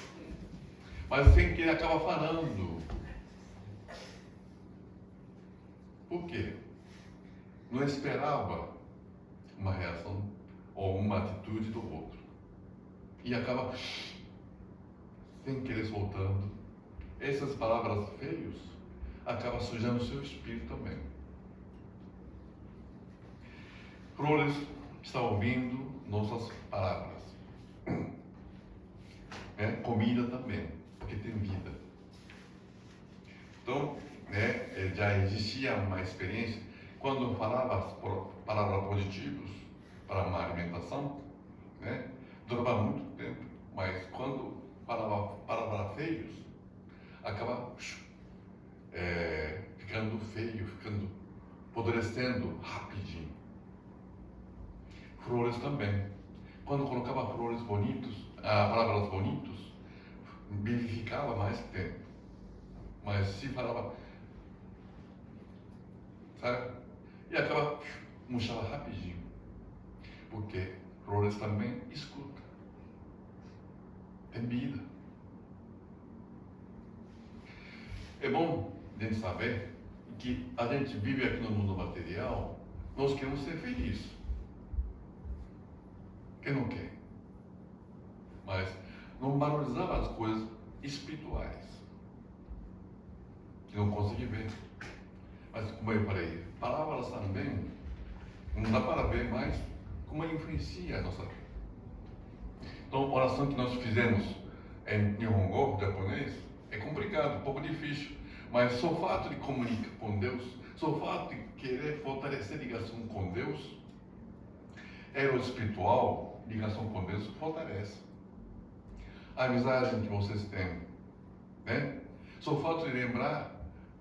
Mas sem querer acaba falando. Por quê? Não esperava uma reação ou uma atitude do outro. E acaba sem querer soltando. Essas palavras feias acabam sujando o seu espírito também. Flores está ouvindo nossas palavras. Comida também, porque tem vida. Então, já existia uma experiência quando falava palavras positivas para uma alimentação, durava muito tempo. Mas quando falava palavras feias, acaba ficando feio, ficando apodrecendo rapidinho. Flores também. Quando colocava flores bonitos, palavras bonitos, vivificava mais tempo. Mas se falava, sabe? E acaba murchava rapidinho. Porque flores também escutam. Tem vida. É bom a gente saber que a gente vive aqui no mundo material, nós queremos ser felizes. Quem não quer? Mas não valorizava as coisas espirituais, que não consegui ver. Mas como eu falei, palavras também, não dá para ver mais como influencia a nossa vida. Então, a oração que nós fizemos em Nihongo, japonês, é complicado, um pouco difícil, mas só o fato de comunicar com Deus, só o fato de querer fortalecer a ligação com Deus, o espiritual, ligação com Deus, fortalece. A amizade que vocês têm, né? Só o fato de lembrar,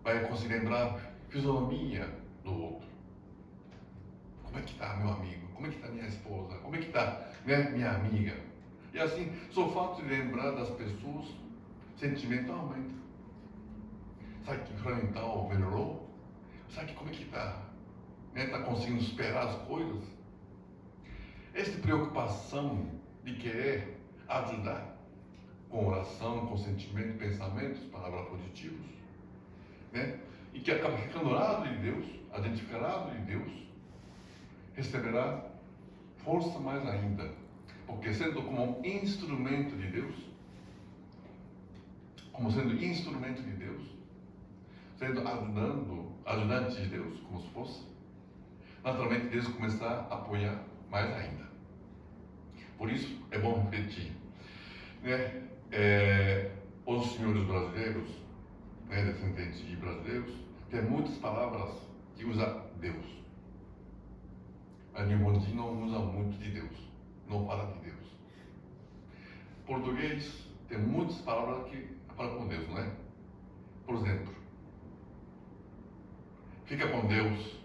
vai conseguir lembrar a fisionomia do outro. Como é que está meu amigo? Como é que está minha esposa? Como é que está, né, minha amiga? E assim, só o fato de lembrar das pessoas sentimentalmente. Sabe que fundamental melhorou? Sabe como é que está? Está conseguindo superar as coisas? Essa preocupação de querer ajudar com oração, com sentimento, pensamentos, palavras positivas, né? E que acaba ficando ao lado de Deus, a gente ficar ao lado de Deus, receberá força mais ainda, porque sendo como um instrumento de Deus, como sendo instrumento de Deus, sendo ajudante de Deus, como se fosse, naturalmente Deus começar a apoiar mais ainda. Por isso é bom repetir, né? Os senhores brasileiros, né, descendentes de brasileiros, tem muitas palavras que usa Deus. A Nihonjin não usa muito de Deus, não fala de Deus. Português tem muitas palavras que falam com Deus, não é? Por exemplo, fica com Deus,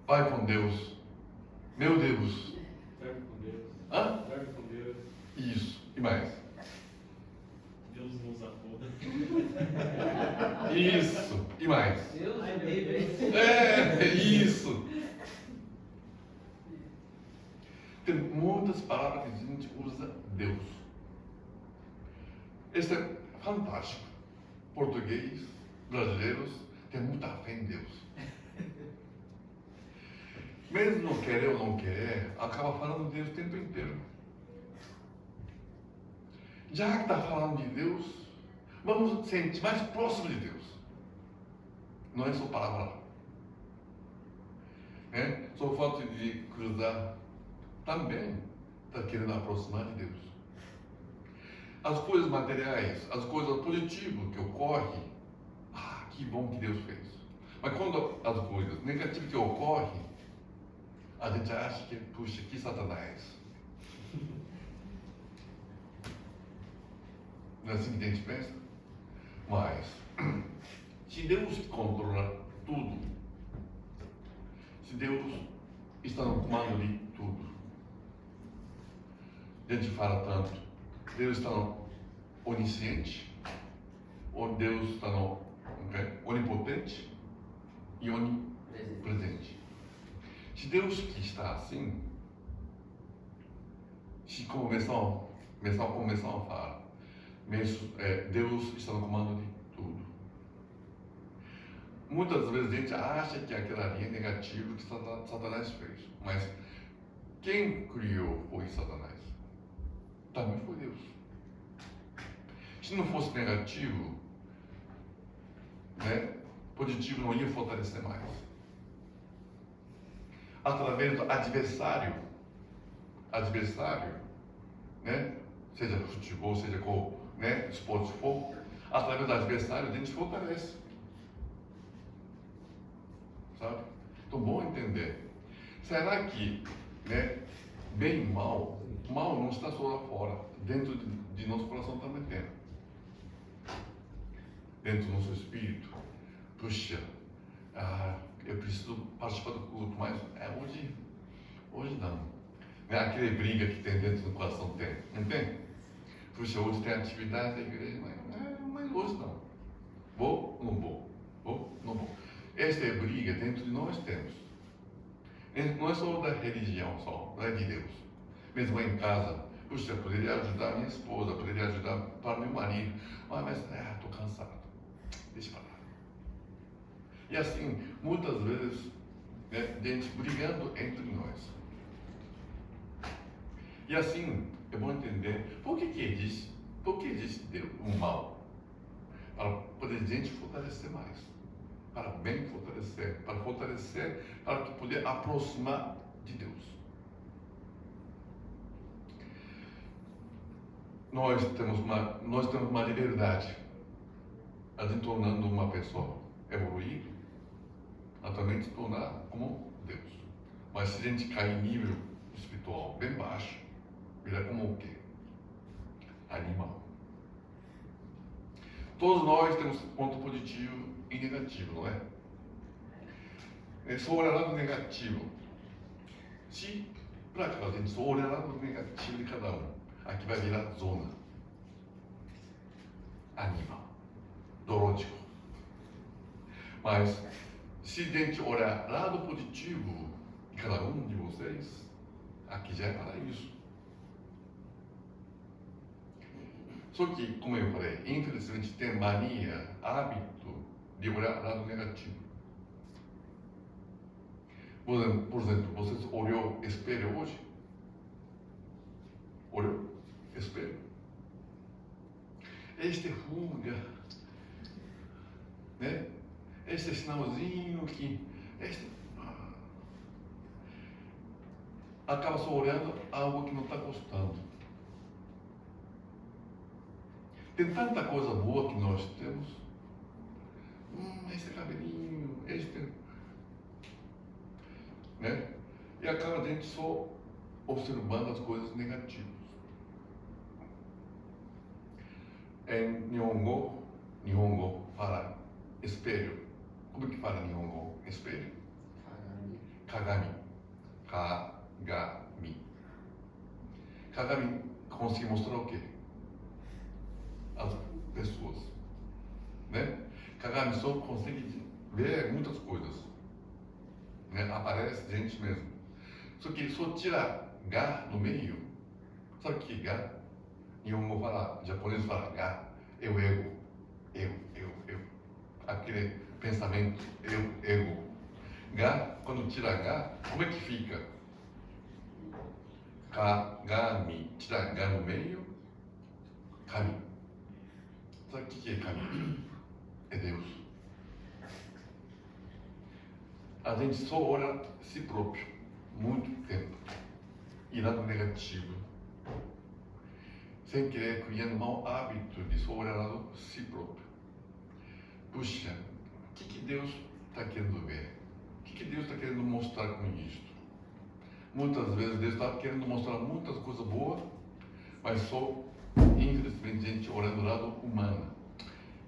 vai com Deus, meu Deus. Serve com Deus. Hã? Serve com Deus. Isso, e mais? Deus nos acuda. Isso, e mais? Deus é livre. Isso. Tem muitas palavras que a gente usa Deus. Isso é fantástico. Português, brasileiros, tem muita fé em Deus. Mesmo não querer ou não querer, acaba falando de Deus o tempo inteiro. Já que está falando de Deus, vamos sentir mais próximo de Deus. Não é só palavra. Só o fato de cruzar também está querendo aproximar de Deus. As coisas materiais, as coisas positivas que ocorrem, que bom que Deus fez. Mas quando as coisas negativas que ocorrem, a gente acha que, puxa, que Satanás. Não é assim que a gente pensa? Mas, se Deus controla tudo, se Deus está no comando de tudo, a gente fala tanto, Deus está no onisciente, ou Deus está no onipotente e onipresente. Se Deus que está assim, se começar a falar, Deus está no comando de tudo. Muitas vezes a gente acha que aquela linha é negativa que Satanás fez, mas quem criou foi Satanás. Também foi Deus. Se não fosse negativo, positivo não ia fortalecer mais. Através do adversário, seja futebol, seja qual esporte for, através do adversário a gente fortalece. Sabe? Então, bom entender. Será que, bem e mal não está só lá fora, dentro de nosso coração também tem. dentro do nosso espírito, puxa, eu preciso participar do culto, mas hoje não. Não é aquela briga que tem dentro do coração, tem, não tem? Puxa, hoje tem atividade da igreja, mas hoje não. Vou, não vou. Vou, não vou. Esta é briga dentro de nós temos. Não é só da religião, não é de Deus. Mesmo em casa, puxa, eu poderia ajudar minha esposa, poderia ajudar para meu marido, mas estou cansado. Deixa para lá. E assim, muitas vezes, né, gente brigando entre nós. E assim, é bom entender por que diz Deus o mal? Para poder a gente fortalecer mais. Para bem fortalecer, para que poder aproximar de Deus. Nós temos uma liberdade a gente tornando uma pessoa evoluir, atualmente se tornar como Deus. Mas se a gente cair em nível espiritual bem baixo, vira como o quê? Animal. Todos nós temos ponto positivo e negativo, não é? Só olhar lado negativo. Se, para cá, a gente só olhar lado negativo de cada um, aqui vai virar zona. Animal. Dorótico. Mas, se a gente olhar lado positivo de cada um de vocês, aqui já é paraíso. Só que, como eu falei, infelizmente tem mania, hábito de olhar lado negativo. Por exemplo, vocês olhou espelho hoje? Olhou espelho? Este ruga, né? Este sinalzinho que acaba só olhando algo que não está gostando. Tem tanta coisa boa que nós temos. Esse cabelinho, né? E acaba a gente só observando as coisas negativas. Em Nihongo fala espelho. Como que fala Nihongo? Espelho? Kagami. Kagami consegue mostrar o quê? As pessoas, né? Kagami só consegue ver muitas coisas, né? Aparece gente mesmo. Só que só tira ga no meio. Sabe o que é ga? Nihongo fala, japonês fala ga, é o ego. Eu. Aquele pensamento, ego. Ga, quando tira ga, como é que fica? Kagami, tira ga no meio, kami. Sabe o que é kami? É Deus. A gente só olha si próprio, muito tempo, e lado negativo, sem querer criando mau hábito de só olhar lado si próprio. Puxa, o que Deus está querendo ver? O que Deus está querendo mostrar com isto? Muitas vezes Deus está querendo mostrar muitas coisas boas, mas só, infelizmente, a gente olhando do lado humano.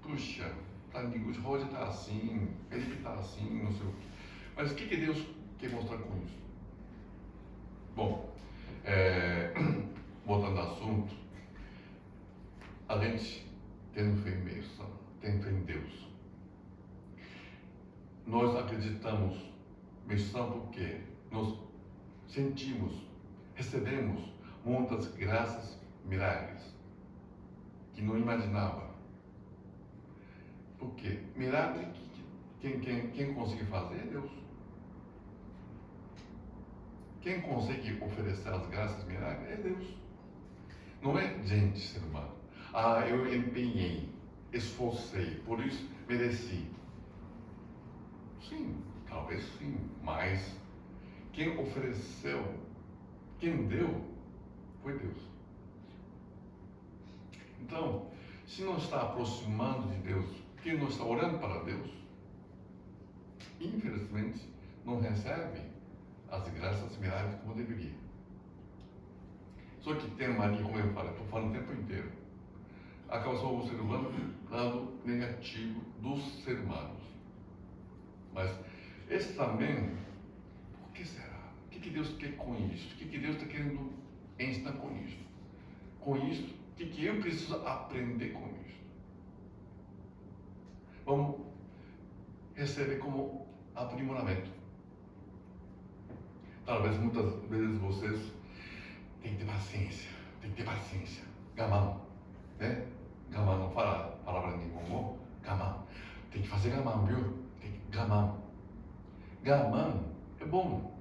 Puxa, o Roger está assim, Felipe está assim, não sei o quê. Mas o que Deus quer mostrar com isso? Bom, voltando ao assunto, a gente tendo fé em missão, tem fé em Deus. Nós acreditamos missão porque nós sentimos, recebemos muitas graças, milagres que não imaginava. Porque milagre quem consegue fazer é Deus. Quem consegue oferecer as graças, milagres é Deus. Não é gente, ser humano. Eu empenhei, esforcei, por isso mereci. Sim, talvez sim, mas quem ofereceu, quem deu, foi Deus. Então, se não está aproximando de Deus, quem não está orando para Deus, infelizmente, não recebe as graças, milagres como deveria. Só que tem mania, como eu falo, estou falando o tempo inteiro. acaba só observando o lado negativo dos seres humanos. Mas esse também, por que será? O que Deus quer com isso? O que Deus está querendo ensinar com isso? Com isso, o que eu preciso aprender com isso? Vamos receber como aprimoramento. Talvez muitas vezes vocês têm que ter paciência, gamão, né? Gamão, não fala a palavra em Congo, gamão. Tem que fazer gamão, viu? Tem que gamão. Gamão é bom.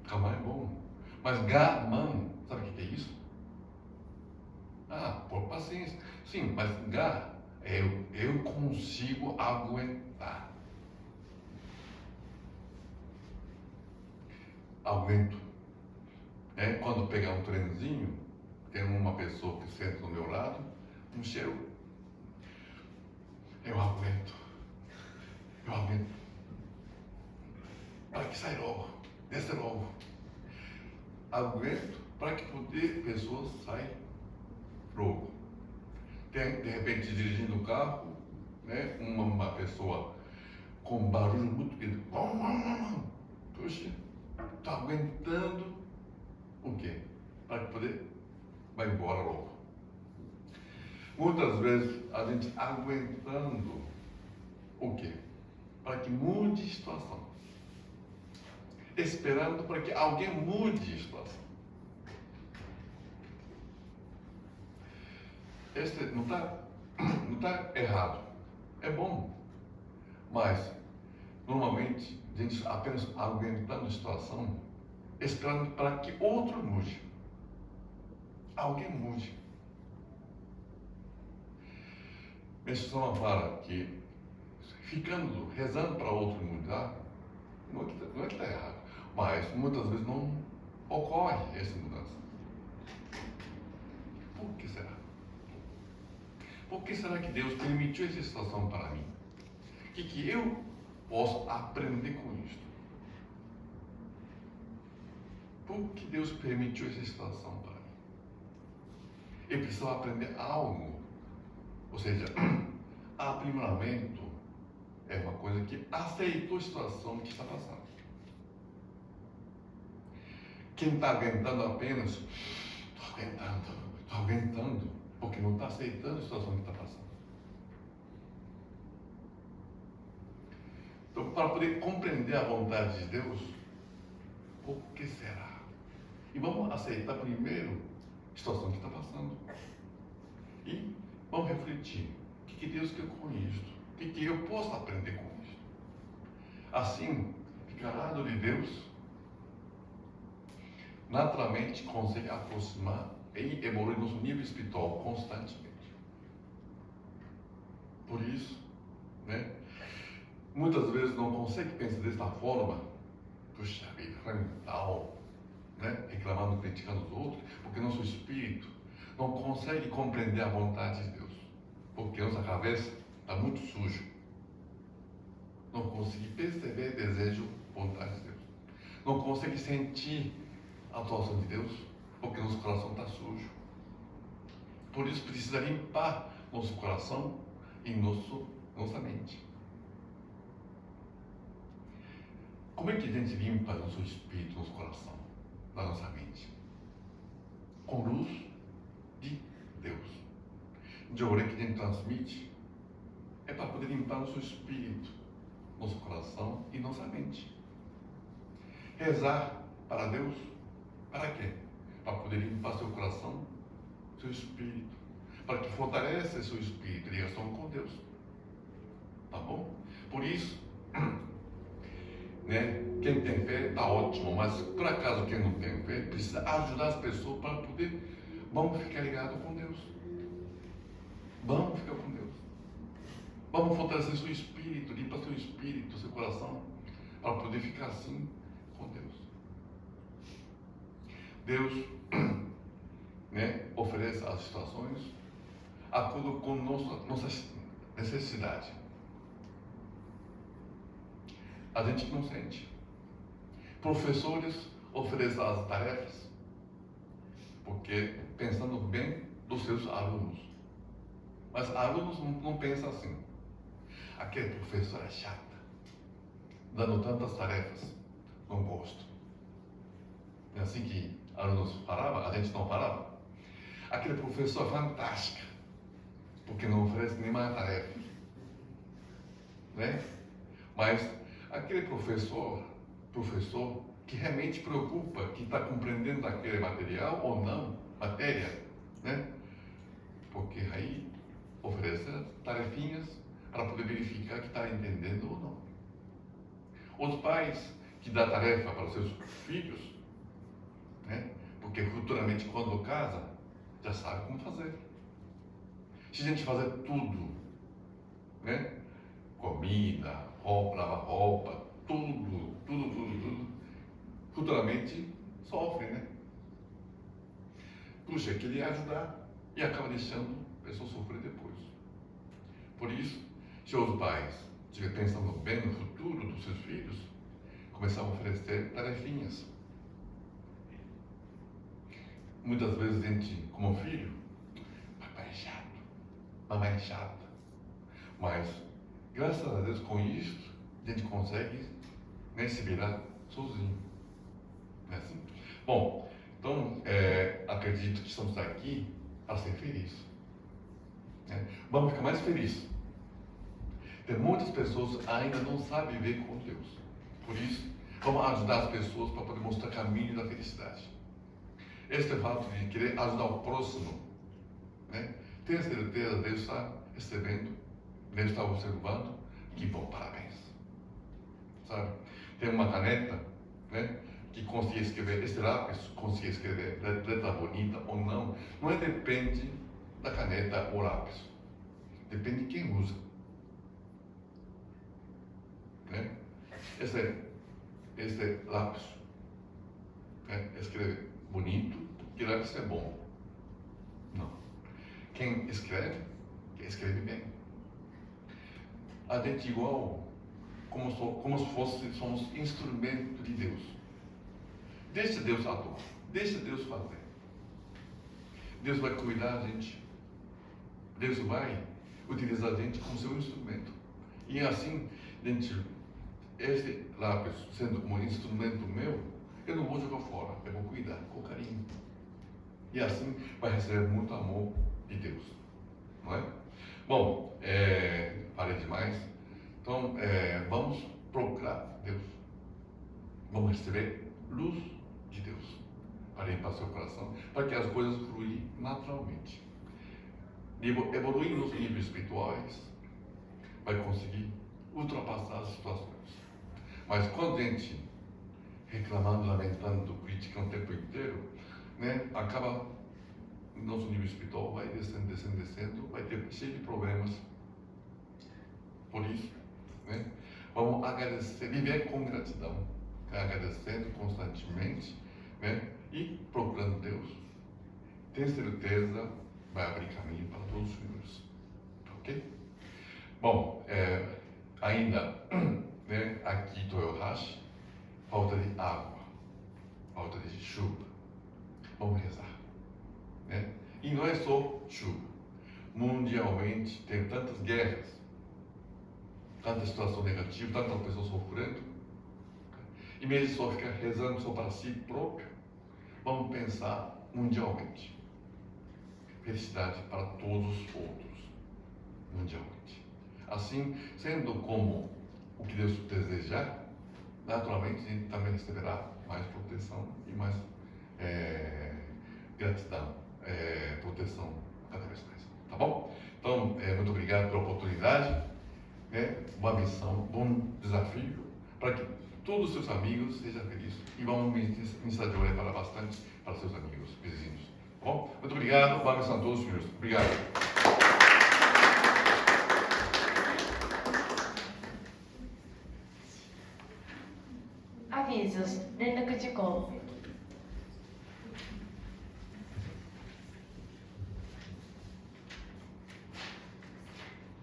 Gamão é bom. Mas gamão, sabe o que é isso? Por paciência. Sim, mas eu consigo aguentar. Aguento. Quando pegar um trenzinho, tem uma pessoa que senta do meu lado, um cheiro. Eu aguento. Para que saia logo, desce logo. Aguento para que poder pessoas saem logo. Tem, de repente, dirigindo o carro, né? Uma pessoa com um barulho muito grande. Puxa, está aguentando o quê? Para que poder vai embora logo. Muitas vezes a gente aguentando o quê? Para que mude a situação. Esperando para que alguém mude a situação. Esse não está errado. É bom. Mas, normalmente, a gente apenas aguentando a situação, esperando para que outro mude. Alguém mude. Menção fala que ficando, rezando para outro mudar, não é que está errado, mas muitas vezes não ocorre essa mudança. Por que será? Por que será que Deus permitiu essa situação para mim? O que eu posso aprender com isso? Por que Deus permitiu essa situação para mim? Eu preciso aprender algo. Ou seja, aprimoramento é uma coisa que aceitou a situação que está passando. Quem está aguentando apenas, estou aguentando, porque não está aceitando a situação que está passando. Então, para poder compreender a vontade de Deus, por que será? E vamos aceitar primeiro a situação que está passando. E vamos refletir. O que Deus quer com isto? O que eu posso aprender com isto? Assim, ficarado de Deus, naturalmente consegue aproximar e evoluir nosso nível espiritual constantemente. Por isso, né? Muitas vezes não consegue pensar desta forma, puxa vida, tal, né? Reclamando, criticando os outros, porque nosso espírito não consegue compreender a vontade de Deus, porque nossa cabeça está muito suja. Não consegue perceber desejo, vontade de Deus. Não consegue sentir a atuação de Deus, porque nosso coração está sujo. Por isso precisa limpar nosso coração e nossa mente. Como é que a gente limpa nosso espírito, nosso coração, da nossa mente? Com luz de Deus. De orei que a gente transmite é para poder limpar nosso espírito, nosso coração e nossa mente. Rezar para Deus, para quê? Para poder limpar seu coração, seu espírito, para que fortaleça seu espírito, ligação com Deus. Tá bom? Por isso, né? Quem tem fé está ótimo, mas por acaso quem não tem fé precisa ajudar as pessoas para poder, vamos ficar ligados com Deus. Vamos ficar com Deus. Vamos fortalecer seu espírito, limpar seu espírito, seu coração, para poder ficar assim com Deus. Deus, né, oferece as situações de acordo com nossa necessidade. A gente não sente. Professores oferecem as tarefas porque pensando bem dos seus alunos. Mas alunos não pensam assim. Aquele professor é chata, dando tantas tarefas, não gosto. É assim que alunos falavam, a gente não falava. Aquele professor é fantástico, porque não oferece nenhuma tarefa. Né? Mas aquele professor que realmente preocupa, que está compreendendo aquele material ou não, matéria, né? Porque aí oferece tarefinhas para poder verificar que está entendendo ou não. Os pais que dão tarefa para os seus filhos, né? Porque futuramente quando casa, já sabe como fazer. Se a gente fazer tudo, né? Comida, roupa, lavar roupa, tudo, futuramente sofre, né? Puxa, queria ajudar e acaba deixando a pessoa sofrer depois. Por isso, se os pais estiverem pensando bem no futuro dos seus filhos, começar a oferecer tarefinhas. Muitas vezes a gente, como filho, papai é chato, mamãe é chata, mas graças a Deus com isso a gente consegue, né, se virar sozinho. Não é assim? Bom, então acredito que estamos aqui para ser felizes. Né? Vamos ficar mais felizes. Tem muitas pessoas ainda não sabem viver com Deus. Por isso, vamos ajudar as pessoas para poder mostrar o caminho da felicidade. Este fato de querer ajudar o próximo, né? Tenha certeza, Deus está recebendo, Deus está observando. Que bom, parabéns. Sabe? Tem uma caneta, né? Que consegue escrever, esse lápis consegue escrever letra bonita ou não. Não depende da caneta ou lápis. Depende de quem usa. Né? Esse lápis, né? Escreve bonito e lápis é bom. Não. Quem escreve bem. A gente igual como se somos instrumento de Deus. Deixa Deus atuar, deixa Deus fazer. Deus vai cuidar da gente. Deus vai utilizar a gente como seu instrumento. E assim, esse lápis sendo como instrumento meu, eu não vou jogar fora, eu vou cuidar com carinho. E assim vai receber muito amor de Deus. Não é? Bom, falei demais. Então, vamos procurar Deus. Vamos receber luz de Deus para limpar seu coração, para que as coisas fluem naturalmente. Evoluir nos níveis espirituais, vai conseguir ultrapassar as situações. Mas quando a gente reclamando, lamentando, criticando o tempo inteiro, né, acaba nosso nível espiritual vai descendo, vai ter cheio de problemas. Por isso, né, vamos agradecer, viver com gratidão, agradecendo constantemente, né, e procurando Deus. Tenho certeza vai abrir caminho para todos os filhos. Ok? Bom, ainda, né, aqui em Toyohashi, falta de água, falta de chuva. Vamos rezar. Né? E não é só chuva. Mundialmente tem tantas guerras, tanta situação negativa, tantas pessoas sofrendo. Em vez de só ficar rezando só para si próprio, vamos pensar mundialmente. Felicidade para todos os outros, mundialmente. Assim, sendo como o que Deus desejar, naturalmente a gente também receberá mais proteção e mais gratidão, proteção cada vez mais. Tá bom? Então, muito obrigado pela oportunidade, né? Boa missão, bom desafio, para que todos os seus amigos sejam felizes. E vamos ministrar de orar para bastante para seus amigos, vizinhos. Tá bom? Muito obrigado, boa missão a todos, senhores. Obrigado. Avisos. Dentro de como.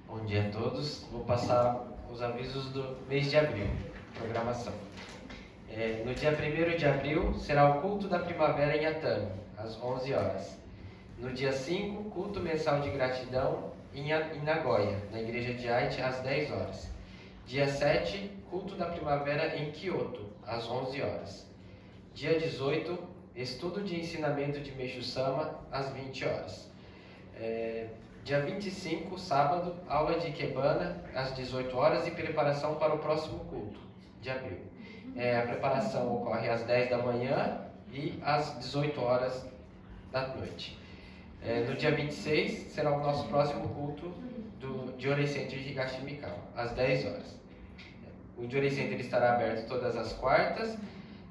Bom dia a todos. Vou passar os avisos do mês de abril. Programação. No dia 1º de abril será o culto da primavera em Atami, às 11 horas. No dia 5, culto mensal de gratidão, em Nagoya, na igreja de Aichi, às 10 horas. Dia 7, culto da primavera em Kyoto, às 11 horas. Dia 18, estudo de ensinamento de Meishu-sama, às 20 horas. Dia 25, sábado, aula de Ikebana, às 18 horas e preparação para o próximo culto de abril. A preparação ocorre às 10 da manhã e às 18 horas da noite. No dia 26, será o nosso próximo culto do Jorei Center de Higashimikawa, às 10 horas. O Jorei Center estará aberto todas as quartas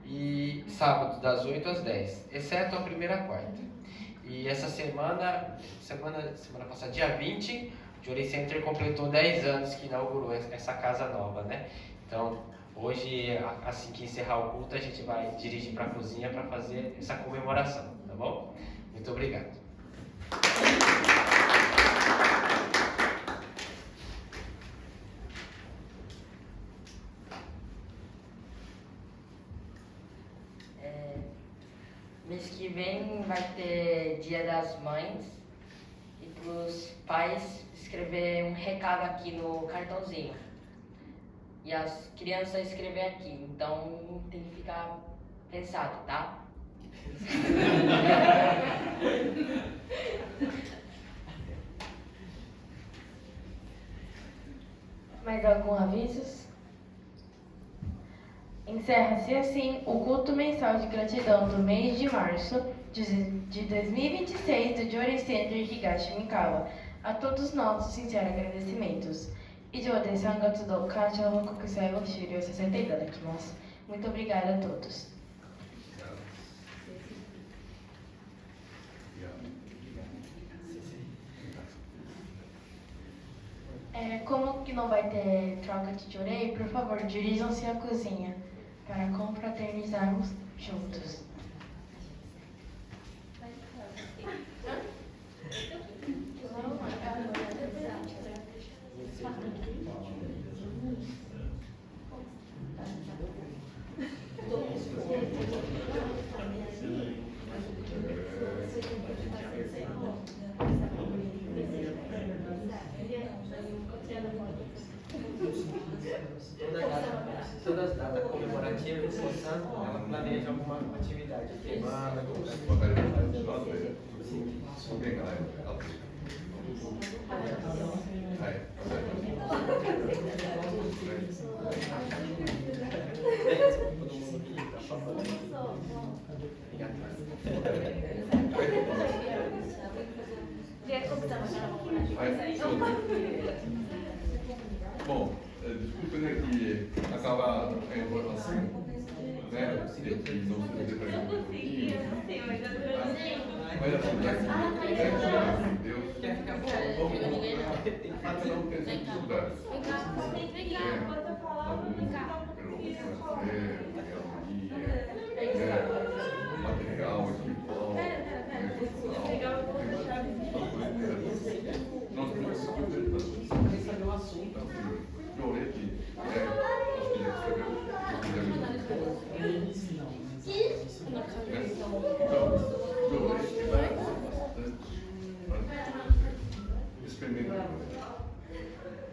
e sábados das 8 às 10, exceto a primeira quarta. E essa semana passada, dia 20, o Jorei Center completou 10 anos que inaugurou essa casa nova, né? Então, hoje, assim que encerrar o culto, a gente vai dirigir para a cozinha para fazer essa comemoração, tá bom? Muito obrigado. Mês que vem vai ter Dia das Mães e para os pais escrever um recado aqui no cartãozinho. E as crianças escrever aqui, então tem que ficar pensado, tá? Mais algum aviso? Encerra-se assim o culto mensal de gratidão do mês de março de 2026 do Jorei Center Higashimikawa. A todos nossos sinceros agradecimentos. Muito obrigada a todos. Como que não vai ter troca de Jorei, por favor, dirijam-se à cozinha para confraternizarmos juntos. Todas as datas comemorativas, ela planeja alguma atividade. Queimada, Bom, desculpa que acaba a informação, né? De que não se deve fazer um pouquinho. Mas assim, Deus quer ficar bom. Tem que fazer não ter dificuldade. Material, espiritual, não se precisa saber o assunto. Jorei que experimenta.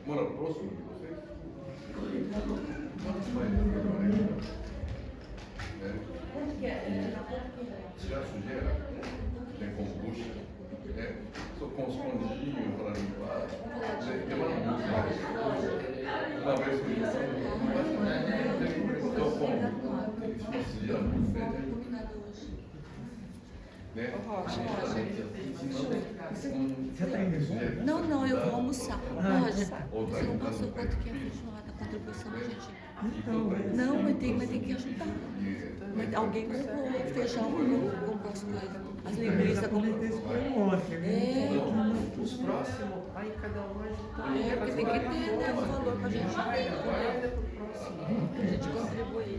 Mora próximo de vocês? Quantos mais tirar sujeira, tem kombucha, só com os pãozinhos para limpar, demora muito mais. Uma vez por isso, então como? Desfazia muito bem. Não, eu vou almoçar. Rosa, você não passou quanto que é a contribuição que a gente... Não, mas tem que ajudar. Mas alguém comprou feijão, comprou as coisas. As linguiças comprou. Os próximos, aí cada um ajuda. Porque tem que ter, né, o valor pra gente guarda pro próximo. Pra gente contribuir.